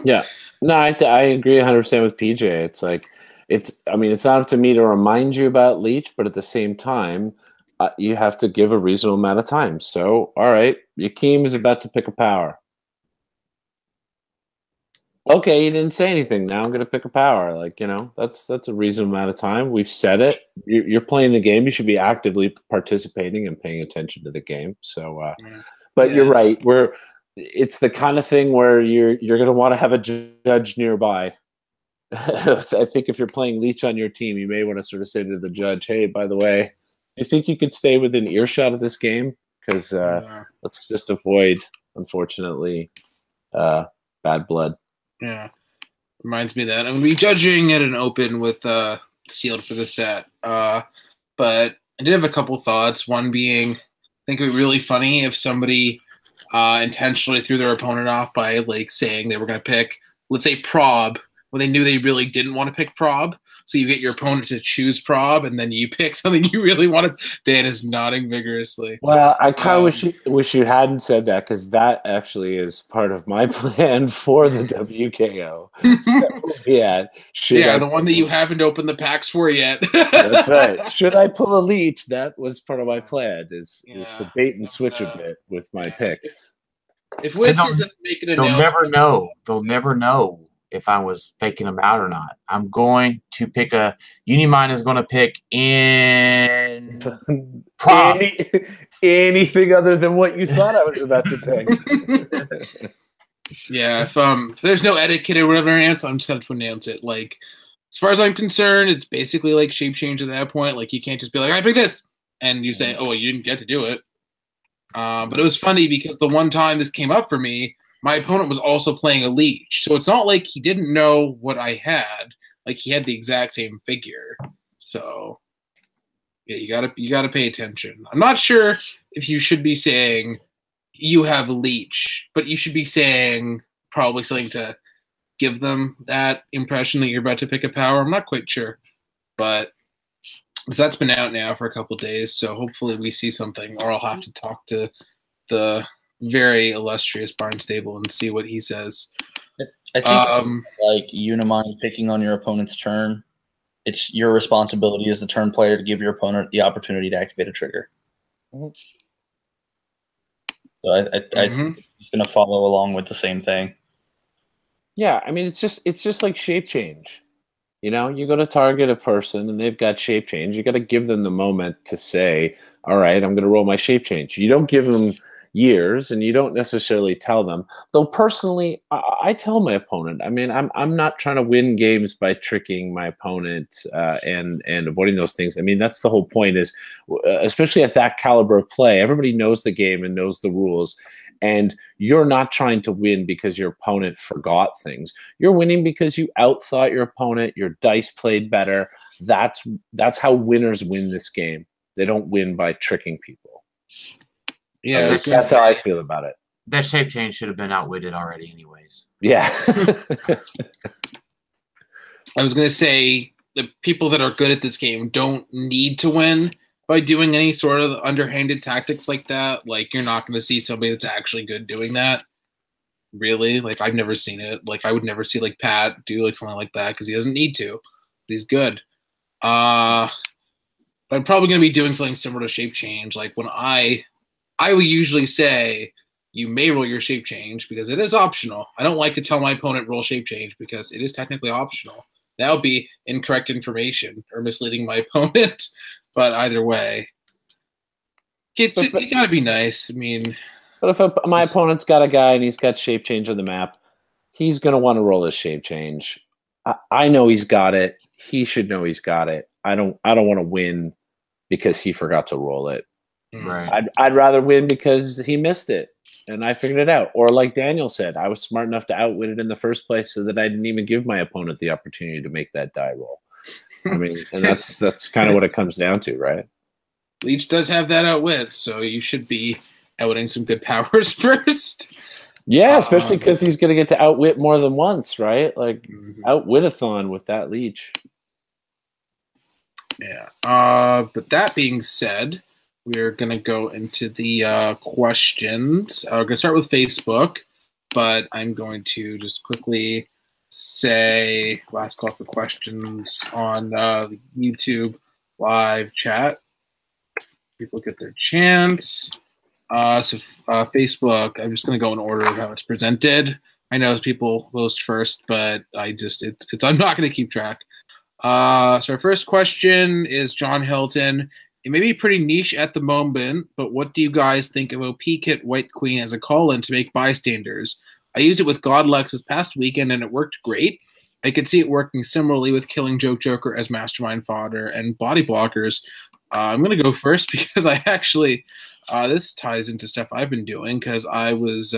Yeah. No, I agree 100% with PJ. It's like, it's not up to me to remind you about leech, but at the same time, you have to give a reasonable amount of time. So, all right, Yakeem is about to pick a power. Okay, you didn't say anything. Now I'm going to pick a power. Like, that's a reasonable amount of time. We've said it. You're playing the game. You should be actively participating and paying attention to the game. So, but you're right. It's the kind of thing where you're going to want to have a judge nearby. I think if you're playing leech on your team, you may want to sort of say to the judge, hey, by the way, do you think you could stay within earshot of this game? Because let's just avoid, unfortunately, bad blood. Yeah. Reminds me of that. I'm going to be judging at an open with sealed for the set. But I did have a couple thoughts. One being, I think it would be really funny if somebody intentionally threw their opponent off by like saying they were going to pick, let's say, prob, when they knew they really didn't want to pick prob. So you get your opponent to choose prob, and then you pick something you really want to. Dan is nodding vigorously. Well, I kind of wish you hadn't said that, because that actually is part of my plan for the WKO. Yeah, the one that you haven't opened the packs for yet. That's right. Should I pull a leech? That was part of my plan. Is to bait and switch a bit with my picks. If WizKids doesn't make an announcement, they'll never know. They'll never know if I was faking them out or not. I'm going to pick Unimind is going to pick in prop. Anything other than what you thought I was about to pick. Yeah, if there's no etiquette or whatever answer, I'm just going to announce it. Like, as far as I'm concerned, it's basically like shape change at that point. Like, you can't just be like, I pick this, and you say, oh, well, you didn't get to do it. But it was funny because the one time this came up for me, my opponent was also playing a leech. So it's not like he didn't know what I had. Like, he had the exact same figure. So yeah, you gotta pay attention. I'm not sure if you should be saying you have leech, but you should be saying probably something to give them that impression that you're about to pick a power. I'm not quite sure. But that's been out now for a couple days, so hopefully we see something, or I'll have to talk to the very illustrious Barnstable and see what he says. I think like Unimind picking on your opponent's turn, it's your responsibility as the turn player to give your opponent the opportunity to activate a trigger. So I think he's going to follow along with the same thing. Yeah, I mean, it's just like shape change. You go to target a person and they've got shape change. You got to give them the moment to say, all right, I'm going to roll my shape change. You don't give them years, and you don't necessarily tell them. Though personally, I tell my opponent. I mean, I'm not trying to win games by tricking my opponent and avoiding those things. I mean, that's the whole point. Is especially at that caliber of play, everybody knows the game and knows the rules. And you're not trying to win because your opponent forgot things. You're winning because you outthought your opponent. Your dice played better. That's how winners win this game. They don't win by tricking people. Yeah, that's how I feel about it. That shape change should have been outwitted already anyways. Yeah. I was going to say, the people that are good at this game don't need to win by doing any sort of underhanded tactics like that. Like, you're not going to see somebody that's actually good doing that. Really, like, I've never seen it. Like, I would never see like Pat do like something like that because he doesn't need to. He's good. But I'm probably going to be doing something similar to shape change. Like, when I will usually say you may roll your shape change because it is optional. I don't like to tell my opponent roll shape change because it is technically optional. That would be incorrect information or misleading my opponent. But either way, you got to be nice. I mean, but if my opponent's got a guy and he's got shape change on the map, he's going to want to roll his shape change. I know he's got it. He should know he's got it. I don't want to win because he forgot to roll it. Right. I'd rather win because he missed it and I figured it out. Or like Daniel said, I was smart enough to outwit it in the first place so that I didn't even give my opponent the opportunity to make that die roll. I mean, and that's kind of what it comes down to, right? Leech does have that outwit, so you should be outwitting some good powers first. Yeah, especially because he's going to get to outwit more than once, right? Like, outwit-a-thon with that Leech. Yeah. But that being said, we're going to go into the questions. We're going to start with Facebook, but I'm going to just quickly say last call for questions on the YouTube live chat. People get their chance. So Facebook, I'm just going to go in order of how it's presented. I know people post first, but I'm not going to keep track. So our first question is John Hilton. It may be pretty niche at the moment, but what do you guys think of OP Kit White Queen as a call-in to make bystanders? I used it with Godlex this past weekend, and it worked great. I could see it working similarly with Killing Joke Joker as mastermind fodder and body blockers. I'm going to go first because I actually this ties into stuff I've been doing because I was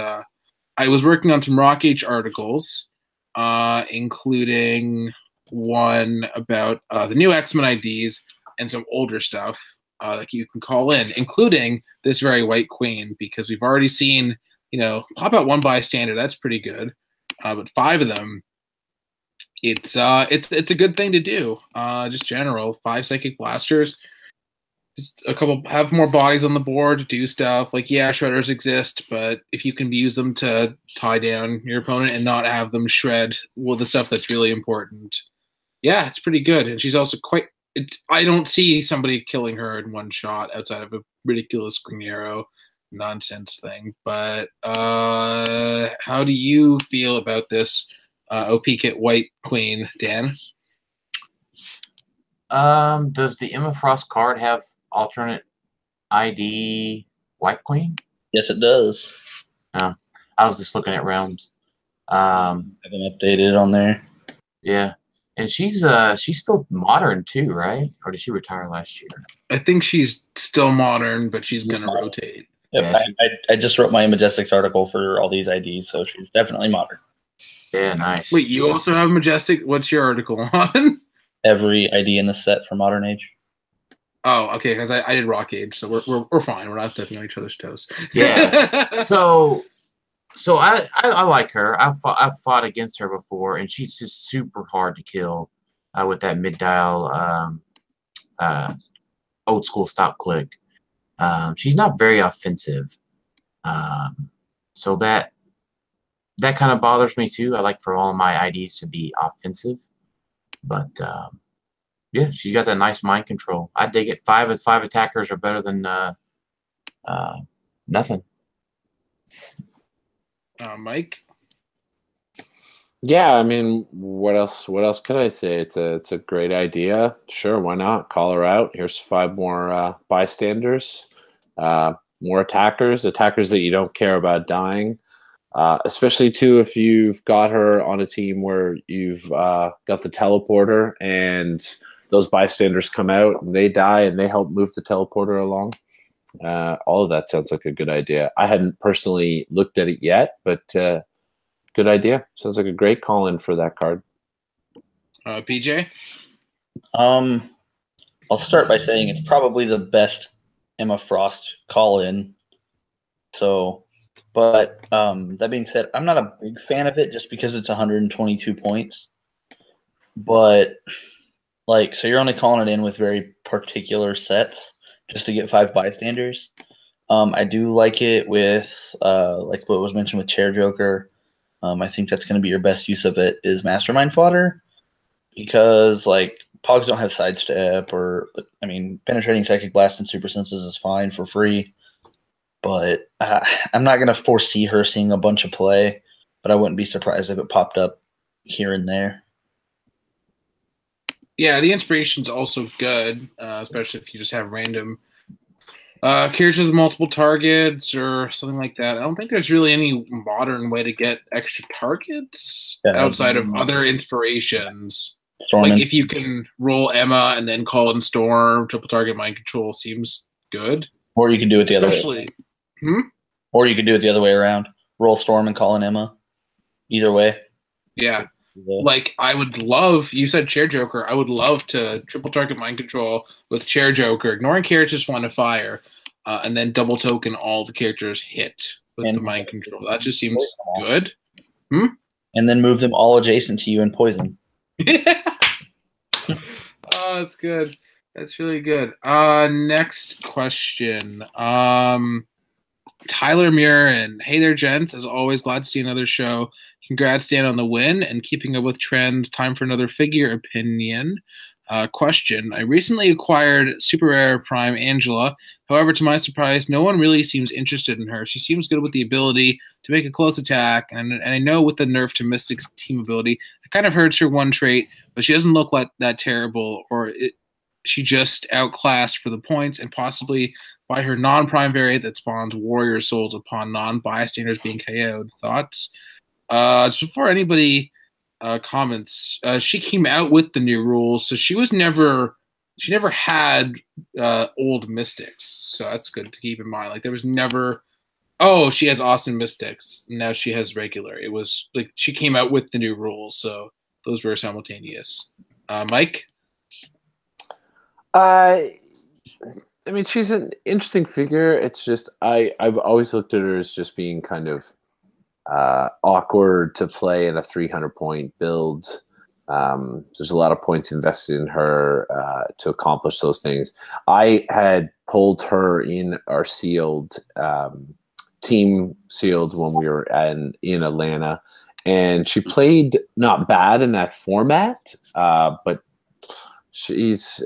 working on some ROC articles, including one about the new X-Men IDs and some older stuff like you can call in, including this very White Queen, because we've already seen, pop out one bystander. That's pretty good. But 5 of them, it's a good thing to do. Just general 5 psychic blasters. Just a couple, have more bodies on the board to do stuff. Like, yeah, shredders exist, but if you can use them to tie down your opponent and not have them shred the stuff that's really important, yeah, it's pretty good. And she's also I don't see somebody killing her in one shot outside of a ridiculous Green Arrow nonsense thing. But how do you feel about this OP Kit White Queen, Dan? Does the Emma Frost card have alternate ID White Queen? Yes, it does. No, I was just looking at realms. I haven't updated on there. Yeah, and she's still modern too, right? Or did she retire last year? I think she's still modern, but she's gonna rotate. Yep, Yeah, I just wrote my Majestics article for all these IDs, so she's definitely modern. Yeah, nice. Wait, you also have Majestic? What's your article on? Every ID in the set for Modern Age. Oh, okay, because I did ROC Age, so we're fine. We're not stepping on each other's toes. Yeah. So I like her. I've fought against her before, and she's just super hard to kill with that mid-dial old school stop click. She's not very offensive, so that kind of bothers me too. I like for all of my IDs to be offensive, but yeah, she's got that nice mind control. I dig it. 5 attackers are better than nothing. Mike? Yeah, I mean, what else could I say? It's a great idea. Sure, why not? Call her out. Here's 5 more bystanders, more attackers that you don't care about dying. Especially too if you've got her on a team where you've got the teleporter and those bystanders come out and they die and they help move the teleporter along. All of that sounds like a good idea. I hadn't personally looked at it yet, but good idea. Sounds like a great call-in for that card. PJ? I'll start by saying it's probably the best Emma Frost call-in. So, but that being said, I'm not a big fan of it just because it's 122 points. But Like, so you're only calling it in with very particular sets just to get 5 bystanders. I do like it with, like what was mentioned with Chair Joker. I think that's going to be your best use of it is Mastermind Fodder, because like Pogs don't have sidestep, or I mean, penetrating Psychic Blast and Super Senses is fine for free, but I'm not going to foresee her seeing a bunch of play, but I wouldn't be surprised if it popped up here and there. Yeah, the inspiration's also good, especially if you just have random characters with multiple targets or something like that. I don't think there's really any modern way to get extra targets outside of other inspirations. Storm like if you can roll Emma and then call in Storm, triple target mind control seems good. Or you can do it the other way. Or you could do it the other way around. Roll Storm and call in Emma. Either way. Yeah. Like, I would love, you said Chair Joker, I would love to triple target mind control with Chair Joker, ignoring characters 1 to fire, and then double token all the characters hit with the mind control. That just seems good. And then move them all adjacent to you and poison. Oh, that's good. That's really good. Next question. Tyler Murin. Hey there, gents. As always, glad to see another show. Congrats, Dan, on the win and keeping up with trends. Time for another figure opinion. Question. I recently acquired Super Rare Prime Angela. However, to my surprise, no one really seems interested in her. She seems good with the ability to make a close attack, and I know with the nerf to Mystic's team ability, it kind of hurts her one trait, but she doesn't look like that terrible, or she just outclassed for the points, and possibly by her non-prime variant that spawns warrior souls upon non-bystanders being KO'd. Thoughts? Just before anybody comments, she came out with the new rules, so she never had old Mystics, so that's good to keep in mind. Like, there was never, oh, she has awesome Mystics, now she has regular. It was like she came out with the new rules, so those were simultaneous. Mike? I mean, she's an interesting figure. It's just I've always looked at her as just being kind of awkward to play in a 300-point build. There's a lot of points invested in her to accomplish those things. I had pulled her in our sealed team sealed when we were in Atlanta, and she played not bad in that format, but she's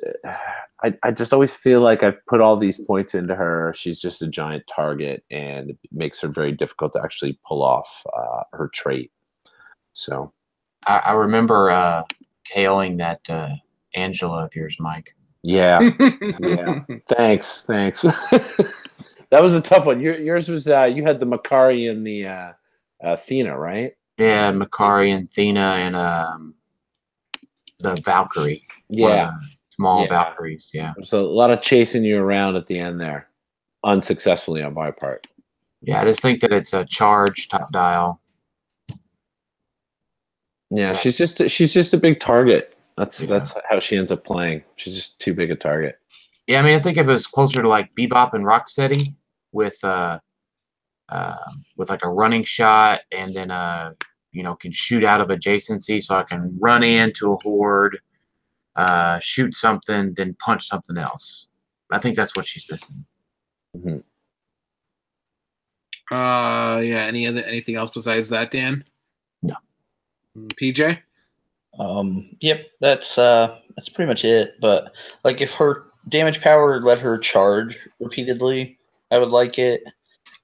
I just always feel like I've put all these points into her. She's just a giant target, and it makes her very difficult to actually pull off her trait. So I remember KOing that Angela of yours, Mike. Yeah. Yeah. Thanks. That was a tough one. Yours was you had the Makari and the Athena, right? Yeah, Makari and Athena and the Valkyrie. Yeah. Small Valkyries, yeah. So a lot of chasing you around at the end there, unsuccessfully on my part. Yeah, I just think that it's a charge top dial. Yeah, she's just a big target. That's how she ends up playing. She's just too big a target. Yeah, I mean, I think it was closer to like Bebop and Rocksteady with like a running shot, and then can shoot out of adjacency, so I can run into a horde. Shoot something, then punch something else. I think that's what she's missing. Mm-hmm. Yeah. Anything else besides that, Dan? No. PJ? Yep. That's pretty much it. But like, if her damage power let her charge repeatedly, I would like it.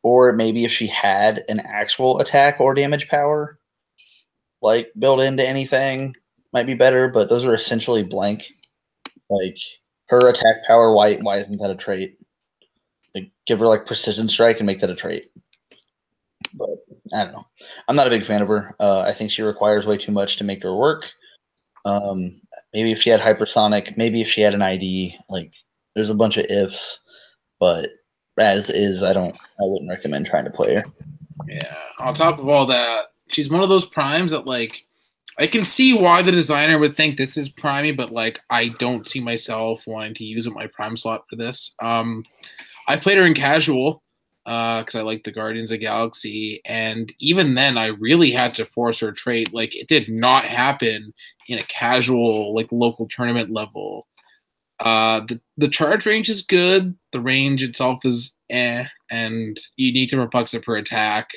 Or maybe if she had an actual attack or damage power, like built into anything, might be better, but those are essentially blank. Like, her attack power, why isn't that a trait? Like, give her like precision strike and make that a trait. But I don't know. I'm not a big fan of her. I think she requires way too much to make her work. Maybe if she had hypersonic, maybe if she had an ID, like, there's a bunch of ifs, but as is, I wouldn't recommend trying to play her. Yeah. On top of all that, she's one of those primes that, like, I can see why the designer would think this is primey, but like, I don't see myself wanting to use my prime slot for this. I played her in casual. because I like the Guardians of the Galaxy. And even then, I really had to force her trait. Like, it did not happen in a casual, like, local tournament level. The charge range is good. The range itself is and you need to perplex it per attack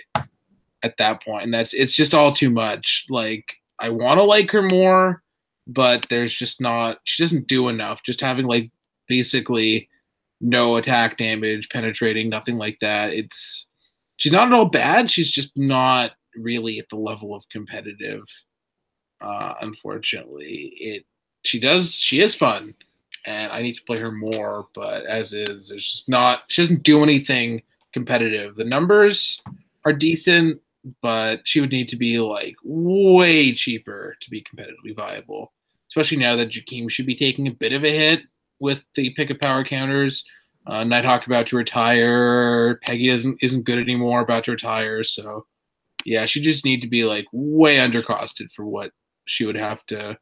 at that point. And it's just all too much. Like, I want to like her more, but there's just not, she doesn't do enough. Just having, like, basically no attack damage, penetrating, nothing like that. She's not at all bad. She's just not really at the level of competitive. Unfortunately, she is fun, and I need to play her more. But as is, there's just not. She doesn't do anything competitive. The numbers are decent, but she would need to be like way cheaper to be competitively viable. Especially now that Jakeem should be taking a bit of a hit with the pick of power counters. Nighthawk about to retire. Peggy isn't good anymore, about to retire. So, yeah, she just need to be like way undercosted for what she would have to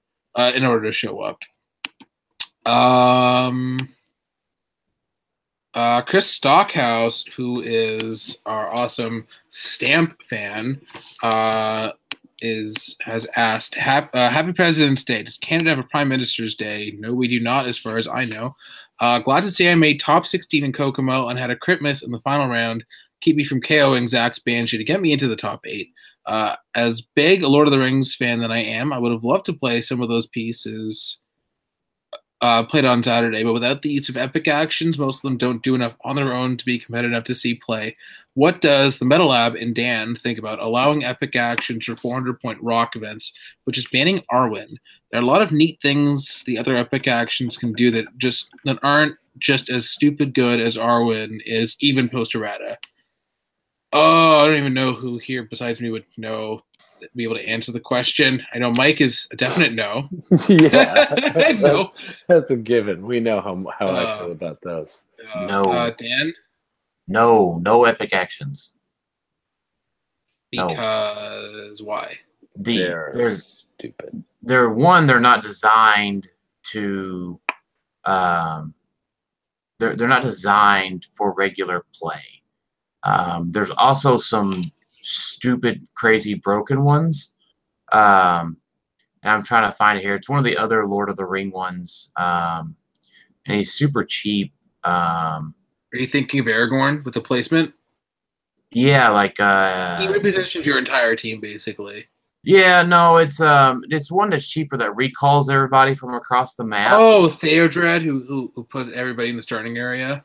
in order to show up. Chris Stockhouse, who is our awesome Stamp fan, has asked, Happy President's Day. Does Canada have a Prime Minister's Day? No, we do not, as far as I know. Glad to see I made top 16 in Kokomo and had a crit miss in the final round. Keep me from KOing Zach's Banshee to get me into the top 8. As big a Lord of the Rings fan that I am, I would have loved to play some of those pieces played on Saturday, but without the use of epic actions, most of them don't do enough on their own to be competitive enough to see play. What does the Meta Lab and Dan think about allowing epic actions for 400-point ROC events, which is banning Arwen? There are a lot of neat things the other epic actions can do that aren't just as stupid good as Arwen is, even post-errata. Oh, I don't even know who here besides me would be able to answer the question. I know Mike is a definite no. Yeah, no. That's a given. We know how I feel about those. No. Dan? No epic actions. Because why? They're stupid. They're not designed to they're not designed for regular play. There's also some stupid, crazy, broken ones. And I'm trying to find it here. It's one of the other Lord of the Ring ones. And he's super cheap. Are you thinking of Aragorn with the placement? Yeah, like he repositioned your entire team, basically. Yeah, no, it's one that's cheaper that recalls everybody from across the map. Oh, Theodred, who put everybody in the starting area.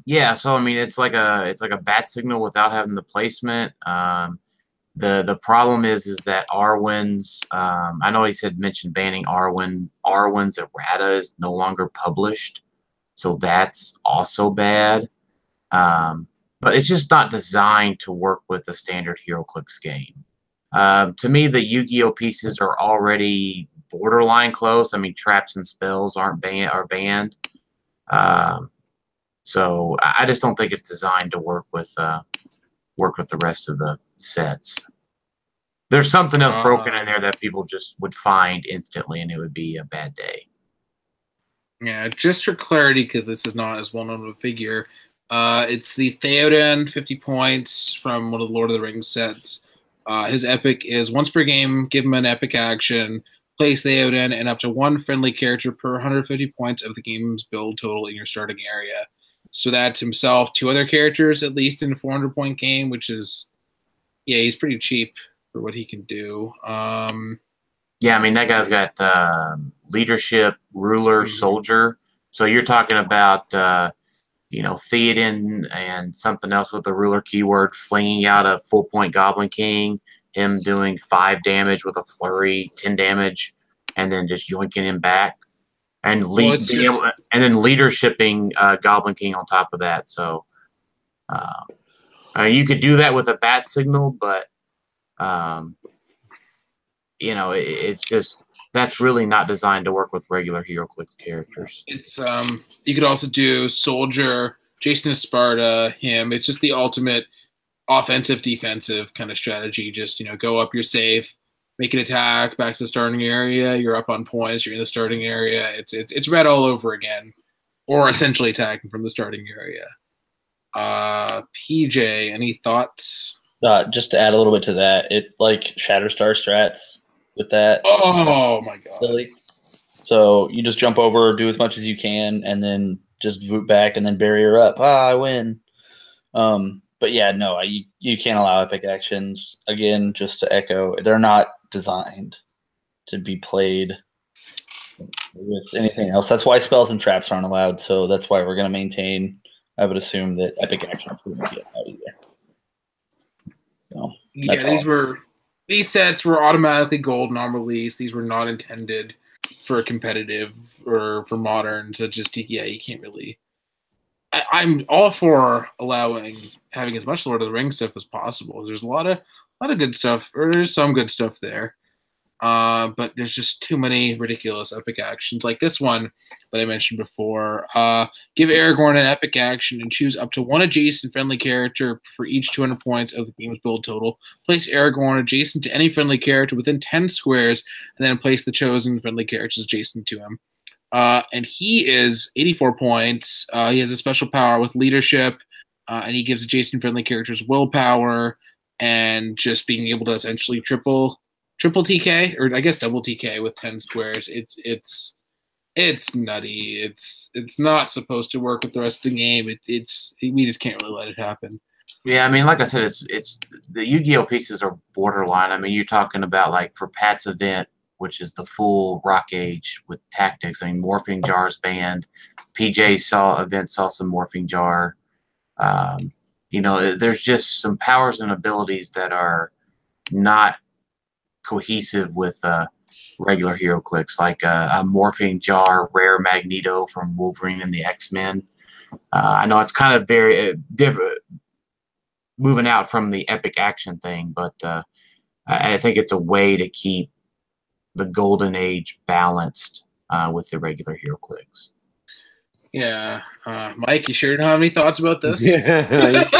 Yeah, so I mean, it's like a bat signal without having the placement. The problem is that Arwen's. I know he mentioned banning Arwen. Arwen's errata is no longer published, so that's also bad. But it's just not designed to work with a standard Heroclix game. To me, the Yu-Gi-Oh pieces are already borderline close. I mean, traps and spells are banned. So I just don't think it's designed to work with the rest of the sets. There's something else broken in there that people just would find instantly, and it would be a bad day. Yeah, just for clarity, because this is not as well known of a figure, it's the Theoden, 50 points from one of the Lord of the Rings sets. His epic is once per game, give him an epic action, place Theoden and up to one friendly character per 150 points of the game's build total in your starting area. So that's himself, 2 other characters at least in a 400-point game, which is, yeah, he's pretty cheap for what he can do. Yeah, I mean, that guy's got leadership, ruler, soldier. So you're talking about, Theoden and something else with the ruler keyword, flinging out a full-point Goblin King, him doing 5 damage with a flurry, 10 damage, and then just yoinking him back. And then leadershiping Goblin King on top of that. So you could do that with a bat signal, but it's just that's really not designed to work with regular Heroclix characters. It's you could also do soldier, Jason of Sparta, him. It's just the ultimate offensive defensive kind of strategy. Just go up, you're safe. Make an attack, back to the starting area, you're up on points, you're in the starting area. It's red all over again. Or essentially attacking from the starting area. PJ, any thoughts? Just to add a little bit to that, it like Shatterstar strats with that. Oh my god! Silly. So you just jump over, do as much as you can, and then just voot back and then barrier up. I win. But yeah, no, you can't allow epic actions. Again, just to echo, they're not designed to be played with anything else. That's why spells and traps aren't allowed. So that's why we're going to maintain. I would assume that epic actions wouldn't be allowed either. So, yeah, these sets were automatically gold non-release. These were not intended for competitive or for modern. So just yeah, you can't really. I'm all for having as much Lord of the Rings stuff as possible. There's a lot of good stuff, or there's some good stuff there. But there's just too many ridiculous epic actions, like this one that I mentioned before. Give Aragorn an epic action and choose up to one adjacent friendly character for each 200 points of the game's build total. Place Aragorn adjacent to any friendly character within 10 squares, and then place the chosen friendly characters adjacent to him. And he is 84 points. He has a special power with leadership, and he gives adjacent friendly characters willpower and just being able to essentially triple TK, or I guess double TK with 10 squares. It's nutty. It's not supposed to work with the rest of the game. We just can't really let it happen. Yeah, I mean, like I said, it's the Yu-Gi-Oh pieces are borderline. I mean, you're talking about like for Pat's event, which is the full Rock Age with tactics. I mean, Morphing Jar's banned. PJ saw some Morphing Jar. There's just some powers and abilities that are not cohesive with regular Heroclix, like a Morphing Jar rare Magneto from Wolverine and the X-Men. I know it's kind of very different, moving out from the epic action thing, but I think it's a way to keep the golden age balanced with the regular Heroclix. Yeah. Mike, you sure don't have any thoughts about this? Yeah.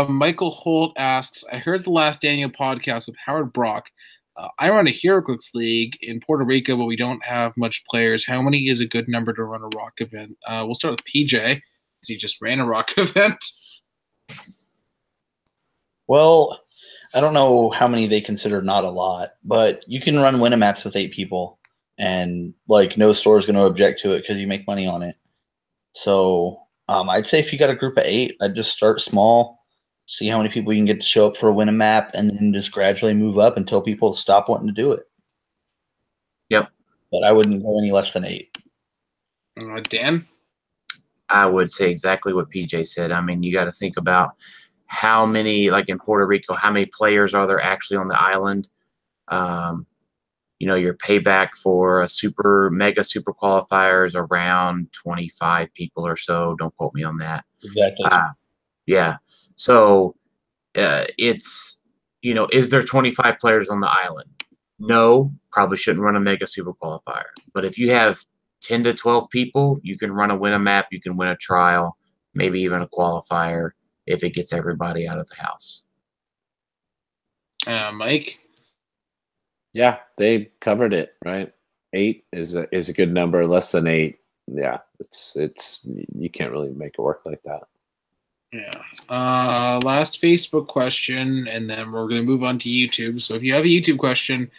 Michael Holt asks, I heard the last Daniel podcast with Howard Brock. I run a Heroclix league in Puerto Rico, but we don't have much players. How many is a good number to run a ROC event? We'll start with PJ, because he just ran a ROC event. Well, I don't know how many they consider not a lot, but you can run Winamaps with 8 people, and like no store is going to object to it because you make money on it. So I'd say if you got a group of 8, I'd just start small, see how many people you can get to show up for a Winamap, and then just gradually move up until people stop wanting to do it. Yep. But I wouldn't go any less than 8. Dan? I would say exactly what PJ said. I mean, you got to think about how many, like in Puerto Rico, how many players are there actually on the island? Your payback for a mega super qualifier is around 25 people or so. Don't quote me on that. Exactly. Yeah. So is there 25 players on the island? No, probably shouldn't run a mega super qualifier. But if you have 10 to 12 people, you can run a Winamap, you can win a trial, maybe even a qualifier if it gets everybody out of the house. Mike? Yeah, they covered it, right? 8 is a good number. Less than 8, yeah, it's you can't really make it work like that. Yeah. Last Facebook question, and then we're going to move on to YouTube. So if you have a YouTube question,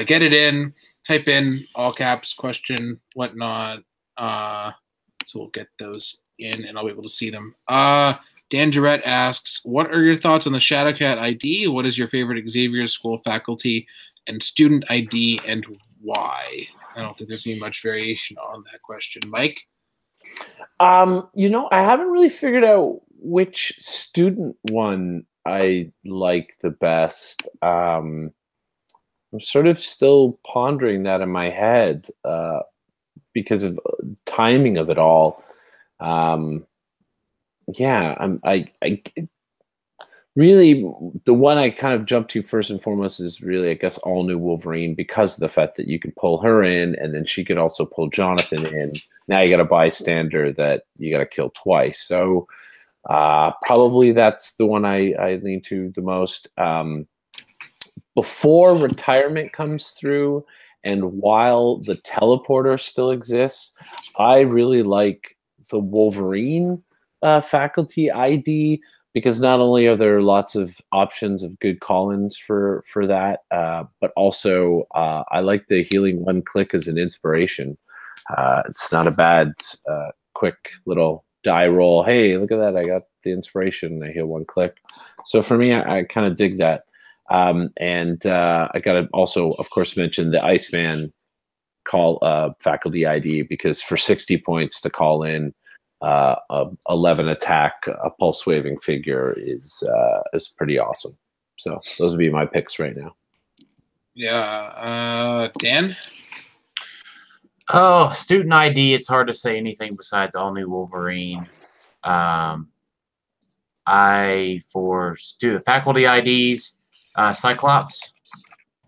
get it in. Type in all caps question, whatnot. So we'll get those in, and I'll be able to see them. Dan Jarrett asks, what are your thoughts on the Shadowcat ID? What is your favorite Xavier School faculty and student ID, and why? I don't think there's going to be much variation on that question. Mike? I haven't really figured out which student one I like the best. I'm sort of still pondering that in my head because of timing of it all. Really, the one I kind of jumped to first and foremost is really, I guess, all new Wolverine, because of the fact that you could pull her in, and then she could also pull Jonathan in. Now you got a bystander that you got to kill twice. So probably that's the one I lean to the most. Before retirement comes through And while the teleporter still exists, I really like the Wolverine faculty ID, because not only are there lots of options of good call-ins for that, but also I like the healing one click as an inspiration. It's not a bad quick little die roll. Hey, look at that! I got the inspiration. I heal one click. So for me, I kind of dig that. And I got to also, of course, mention the Iceman call faculty ID, because for 60 points to call in 11 attack, a pulse waving figure is pretty awesome. So those would be my picks right now. Yeah, Dan. Oh, student ID. It's hard to say anything besides all new Wolverine. For student faculty IDs, Cyclops.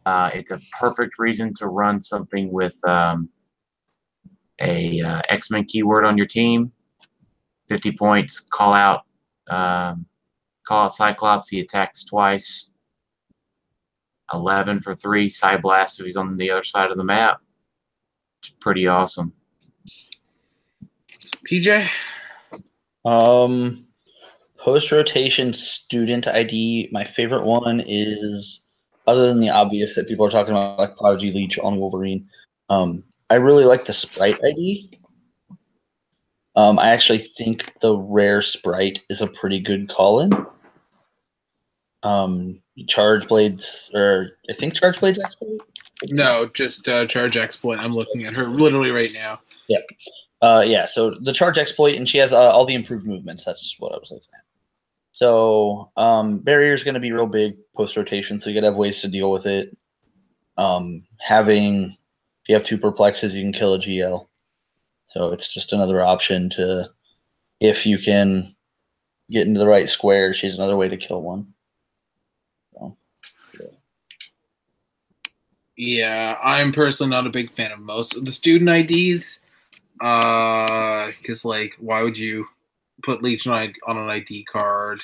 It's a perfect reason to run something with a X-Men keyword on your team. 50 points. Call out Cyclops. He attacks twice. 11 for 3. Side blast if he's on the other side of the map. It's pretty awesome. PJ. Post-rotation student ID. My favorite one is, other than the obvious that people are talking about, like Prodigy Leech on Wolverine, I really like the Sprite ID. I actually think the rare Sprite is a pretty good call-in. Charge Blades, or I think Charge Blades exploit? No, just Charge Exploit. I'm looking at her literally right now. Yep. Yeah, so the Charge Exploit, and she has all the improved movements. That's what I was looking at. So barrier is going to be real big post-rotation, so you got to have ways to deal with it. If you have 2 perplexes, you can kill a GL. So it's just another option to, if you can get into the right square, she's another way to kill one. So, yeah, I'm personally not a big fan of most of the student IDs. Because, like, why would you put Leech on an ID card?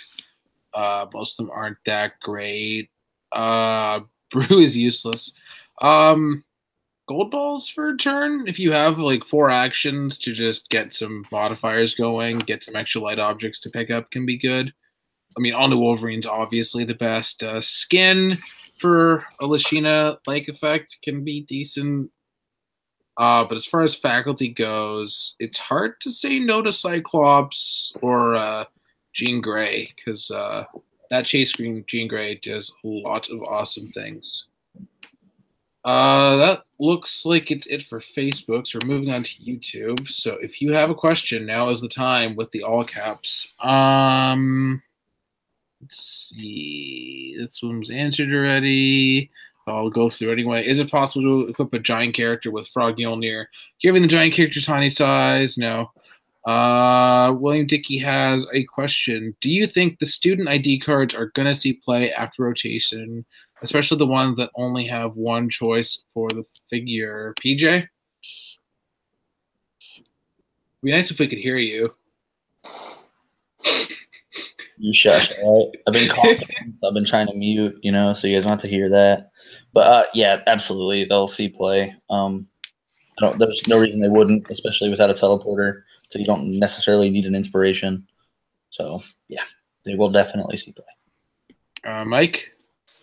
Most of them aren't that great. Brew is useless. Gold balls for a turn. If you have like 4 actions to just get some modifiers going, get some extra light objects to pick up, can be good. I mean, all new Wolverine's obviously the best. Skin for a Lashina like effect can be decent. But as far as faculty goes, it's hard to say no to Cyclops or Jean Grey, because that chase screen Jean Grey does a lot of awesome things. That looks like it's it for Facebook, so we're moving on to YouTube. So if you have a question, now is the time with the all caps. Let's see. This one was answered already. I'll go through anyway. Is it possible to equip a giant character with Frog Mjolnir? Giving the giant character tiny size? No. William Dickey has a question. Do you think the student ID cards are going to see play after rotation, especially the ones that only have one choice for the figure? PJ? It'd be nice if we could hear you. you shush, all right? I've been coughing. I've been trying to mute, so you guys don't have to hear that. But yeah, absolutely, they'll see play. There's no reason they wouldn't, especially without a teleporter. So you don't necessarily need an inspiration. So yeah, they will definitely see play. Mike?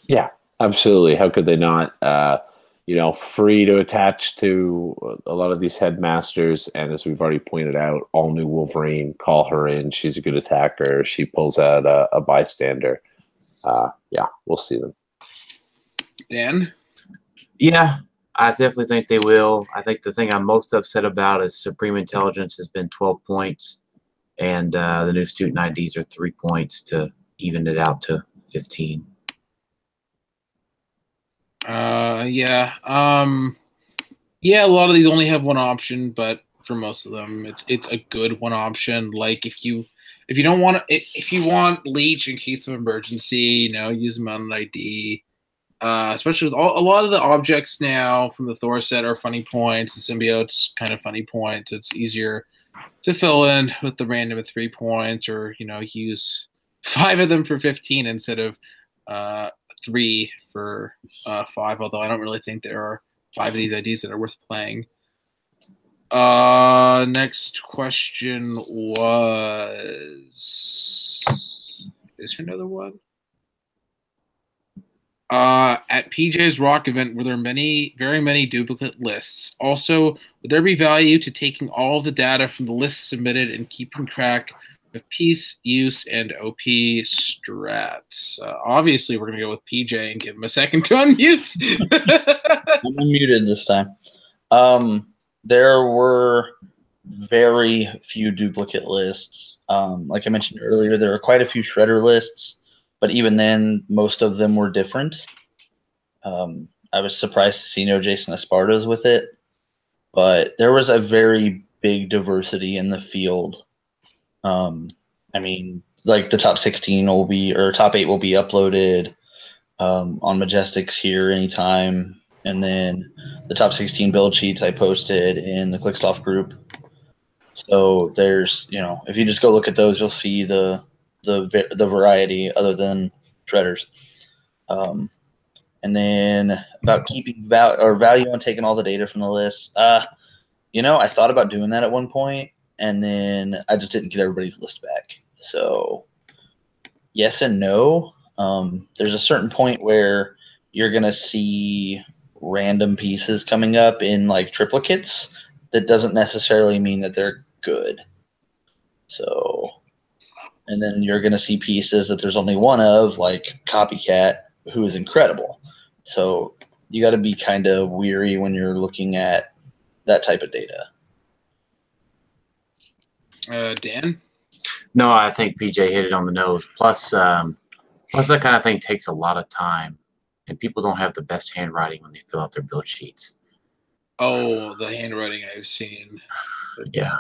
Yeah, absolutely. How could they not? Free to attach to a lot of these headmasters, and as we've already pointed out, all new Wolverine, call her in. She's a good attacker. She pulls out a bystander. Yeah, we'll see them. Dan? Yeah, I definitely think they will. I think the thing I'm most upset about is Supreme Intelligence has been 12 points, and the new student IDs are 3 points to even it out to 15. Yeah. Yeah, a lot of these only have one option, but for most of them, it's a good one option. Like if you want Leech in case of emergency, use them on an ID. Especially with a lot of the objects now from the Thor set are funny points. The symbiote's kind of funny points. It's easier to fill in with the random at 3 points, or use 5 of them for 15 instead of 3 for 5. Although I don't really think there are 5 of these IDs that are worth playing. Next question was, is there another one? At PJ's ROC event, were there very many duplicate lists? Also, would there be value to taking all the data from the lists submitted and keeping track of piece, use, and OP strats? Obviously, we're going to go with PJ and give him a second to unmute. I'm unmuted this time. There were very few duplicate lists. Like I mentioned earlier, there are quite a few shredder lists, but even then, most of them were different. I was surprised to see no Jason Espartas with it, but there was a very big diversity in the field. I mean, like the top 16 will be, or top 8 will be uploaded on Majestics here anytime. And then the top 16 build sheets I posted in the Clixed group. So there's, you know, if you just go look at those, you'll see the variety other than shredders. And then about keeping value on taking all the data from the list. You know, I thought about doing that at one point, and then I just didn't get everybody's list back. So yes and no. There's a certain point where you're going to see random pieces coming up in like triplicates. That doesn't necessarily mean that they're good. So, and then you're going to see pieces that there's only one of, like Copycat, who is incredible. So you got to be kind of weary when you're looking at that type of data. Dan? No, I think PJ hit it on the nose. Plus that kind of thing takes a lot of time, and people don't have the best handwriting when they fill out their build sheets. Oh, the handwriting I've seen. Yeah.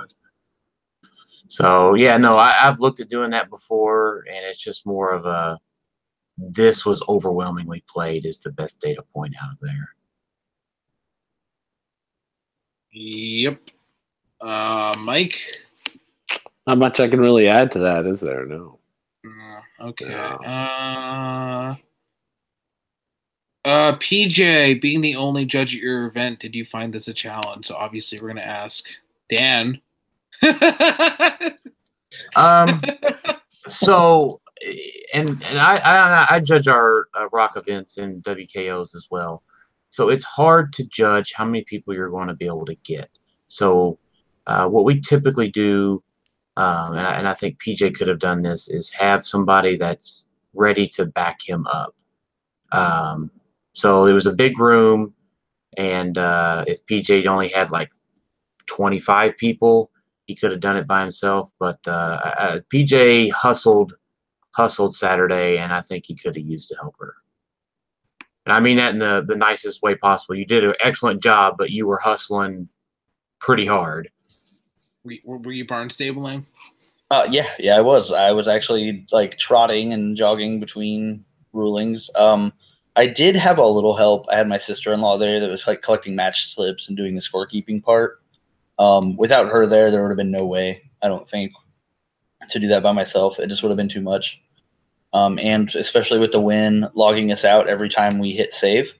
So, yeah, no, I've looked at doing that before, and it's just more of a, this was overwhelmingly played is the best data point out of there. Yep. Mike? Not much I can really add to that, is there? No. Okay. No. PJ, being the only judge at your event, did you find this a challenge? So obviously we're going to ask Dan. So, and I judge our ROC events and WKOs as well. So it's hard to judge how many people you're going to be able to get. So what we typically do, and I think PJ could have done this, is have somebody that's ready to back him up. So it was a big room, and if PJ only had like 25 people, he could have done it by himself. But PJ hustled Saturday, and I think he could have used a helper. And I mean that in the nicest way possible. You did an excellent job, but you were hustling pretty hard. Were you barn stabling? Yeah, I was. I was actually like trotting and jogging between rulings. I did have a little help. I had my sister-in-law there that was like collecting match slips and doing the scorekeeping part. Without her there would have been no way, I don't think, to do that by myself. It just would have been too much. And especially with the win logging us out every time we hit save.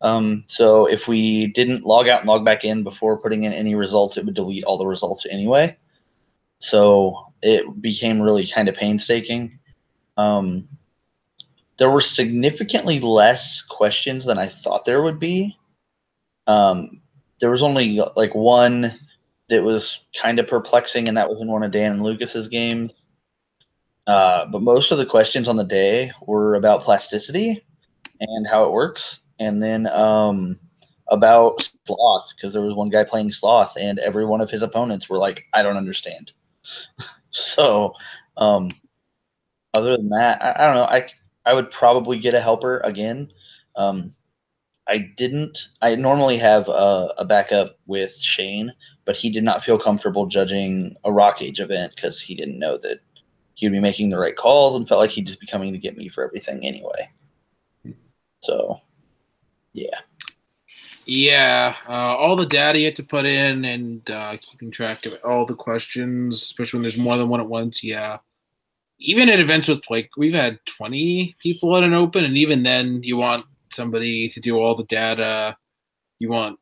So if we didn't log out and log back in before putting in any results, it would delete all the results anyway. So it became really kind of painstaking. There were significantly less questions than I thought there would be. There was only like one that was kind of perplexing, and that was in one of Dan and Lucas's games. But most of the questions on the day were about plasticity and how it works, and then about sloth, because there was one guy playing sloth, and every one of his opponents were like, "I don't understand." So, other than that, I don't know. I would probably get a helper again. I didn't. I normally have a backup with Shane, but he did not feel comfortable judging a Rock Age event because he didn't know that he would be making the right calls and felt like he'd just be coming to get me for everything anyway. So, yeah. Yeah, all the data you have to put in and keeping track of all the questions, especially when there's more than one at once. Yeah. Even at events with, like, we've had 20 people at an open, and even then you want somebody to do all the data you want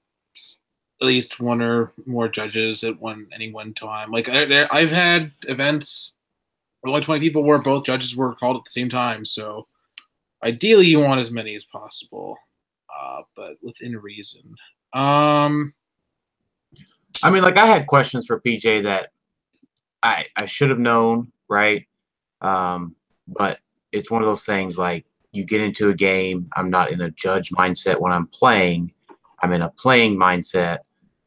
at least one or more judges at any one time. Like I've had events where only 20 people where both judges were called at the same time. So ideally, you want as many as possible, but within reason. I mean, like I had questions for PJ that I should have known, right? But it's one of those things like you get into a game. I'm not in a judge mindset when I'm playing. I'm in a playing mindset.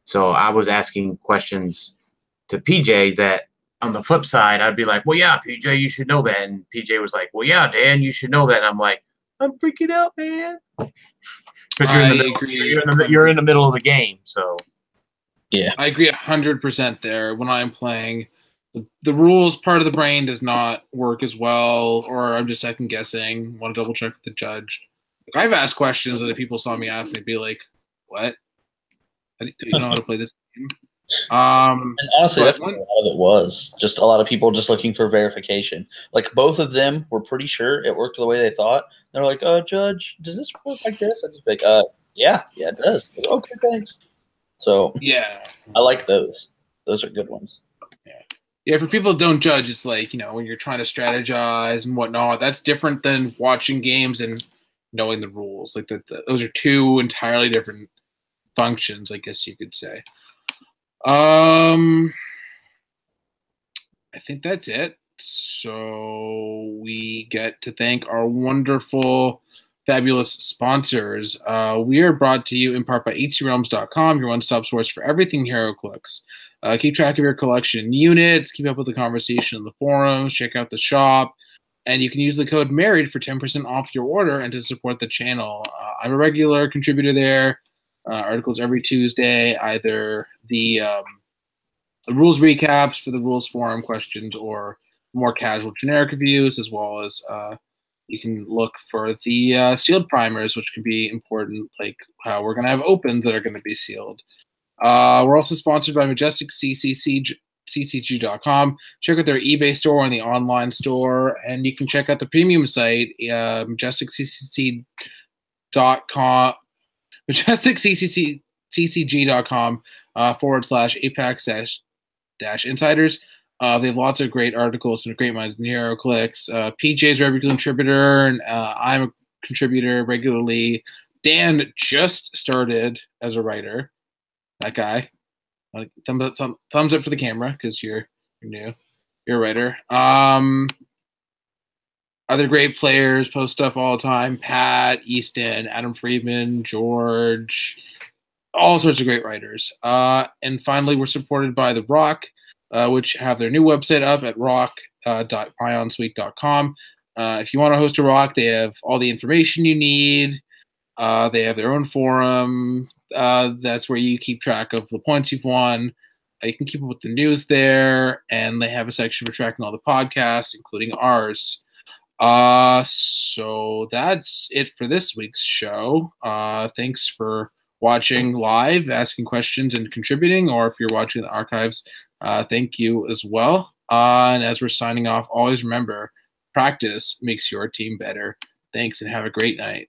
So I was asking questions to PJ that on the flip side, I'd be like, well, yeah, PJ, you should know that. And PJ was like, well, yeah, Dan, you should know that. And I'm like, I'm freaking out, man. Because you're in the middle, you're in the middle of the game. So yeah, I agree 100% there. When I'm playing, the rules part of the brain does not work as well, or I'm just second guessing. Want to double check with the judge. Like, I've asked questions that if people saw me ask, they'd be like, "What? Do you know how to play this game?" and honestly, that's what a lot of it was. Just a lot of people just looking for verification. Like both of them were pretty sure it worked the way they thought. They're like, Judge, does this work like this?" I just be like, yeah, it does." Like, okay, thanks. So yeah, I like those. Those are good ones. Yeah, for people that don't judge, it's like, when you're trying to strategize and whatnot, that's different than watching games and knowing the rules. Like those are two entirely different functions, I guess you could say. I think that's it. So we get to thank our wonderful, fabulous sponsors. We are brought to you in part by etcrealms.com, your one-stop source for everything Heroclix. Keep track of your collection units, keep up with the conversation in the forums, check out the shop, and you can use the code MARRIED for 10% off your order and to support the channel. I'm a regular contributor there. Articles every Tuesday, either the rules recaps for the rules forum questions or more casual generic reviews, as well as you can look for the sealed primers, which can be important, like how we're going to have opens that are going to be sealed. We're also sponsored by MajesticCCG.com. Check out their eBay store and the online store, and you can check out the premium site, MajesticCCG.com, MajesticCCG.com /Apex-Insiders. They have lots of great articles from great minds in Heroclix. PJ's a regular contributor, and I'm a contributor regularly. Dan just started as a writer. That guy. Thumbs up for the camera because you're new. You're a writer. Other great players post stuff all the time. Pat, Easton, Adam Friedman, George, all sorts of great writers. And finally, we're supported by the ROC, which have their new website up at roc.ionsweek.com. If you want to host a ROC, they have all the information you need. They have their own forum. That's where you keep track of the points you've won. You can keep up with the news there, and they have a section for tracking all the podcasts, including ours. So that's it for this week's show. Thanks for watching live, asking questions, and contributing, or if you're watching the archives, thank you as well. And as we're signing off, always remember, practice makes your team better. Thanks, and have a great night.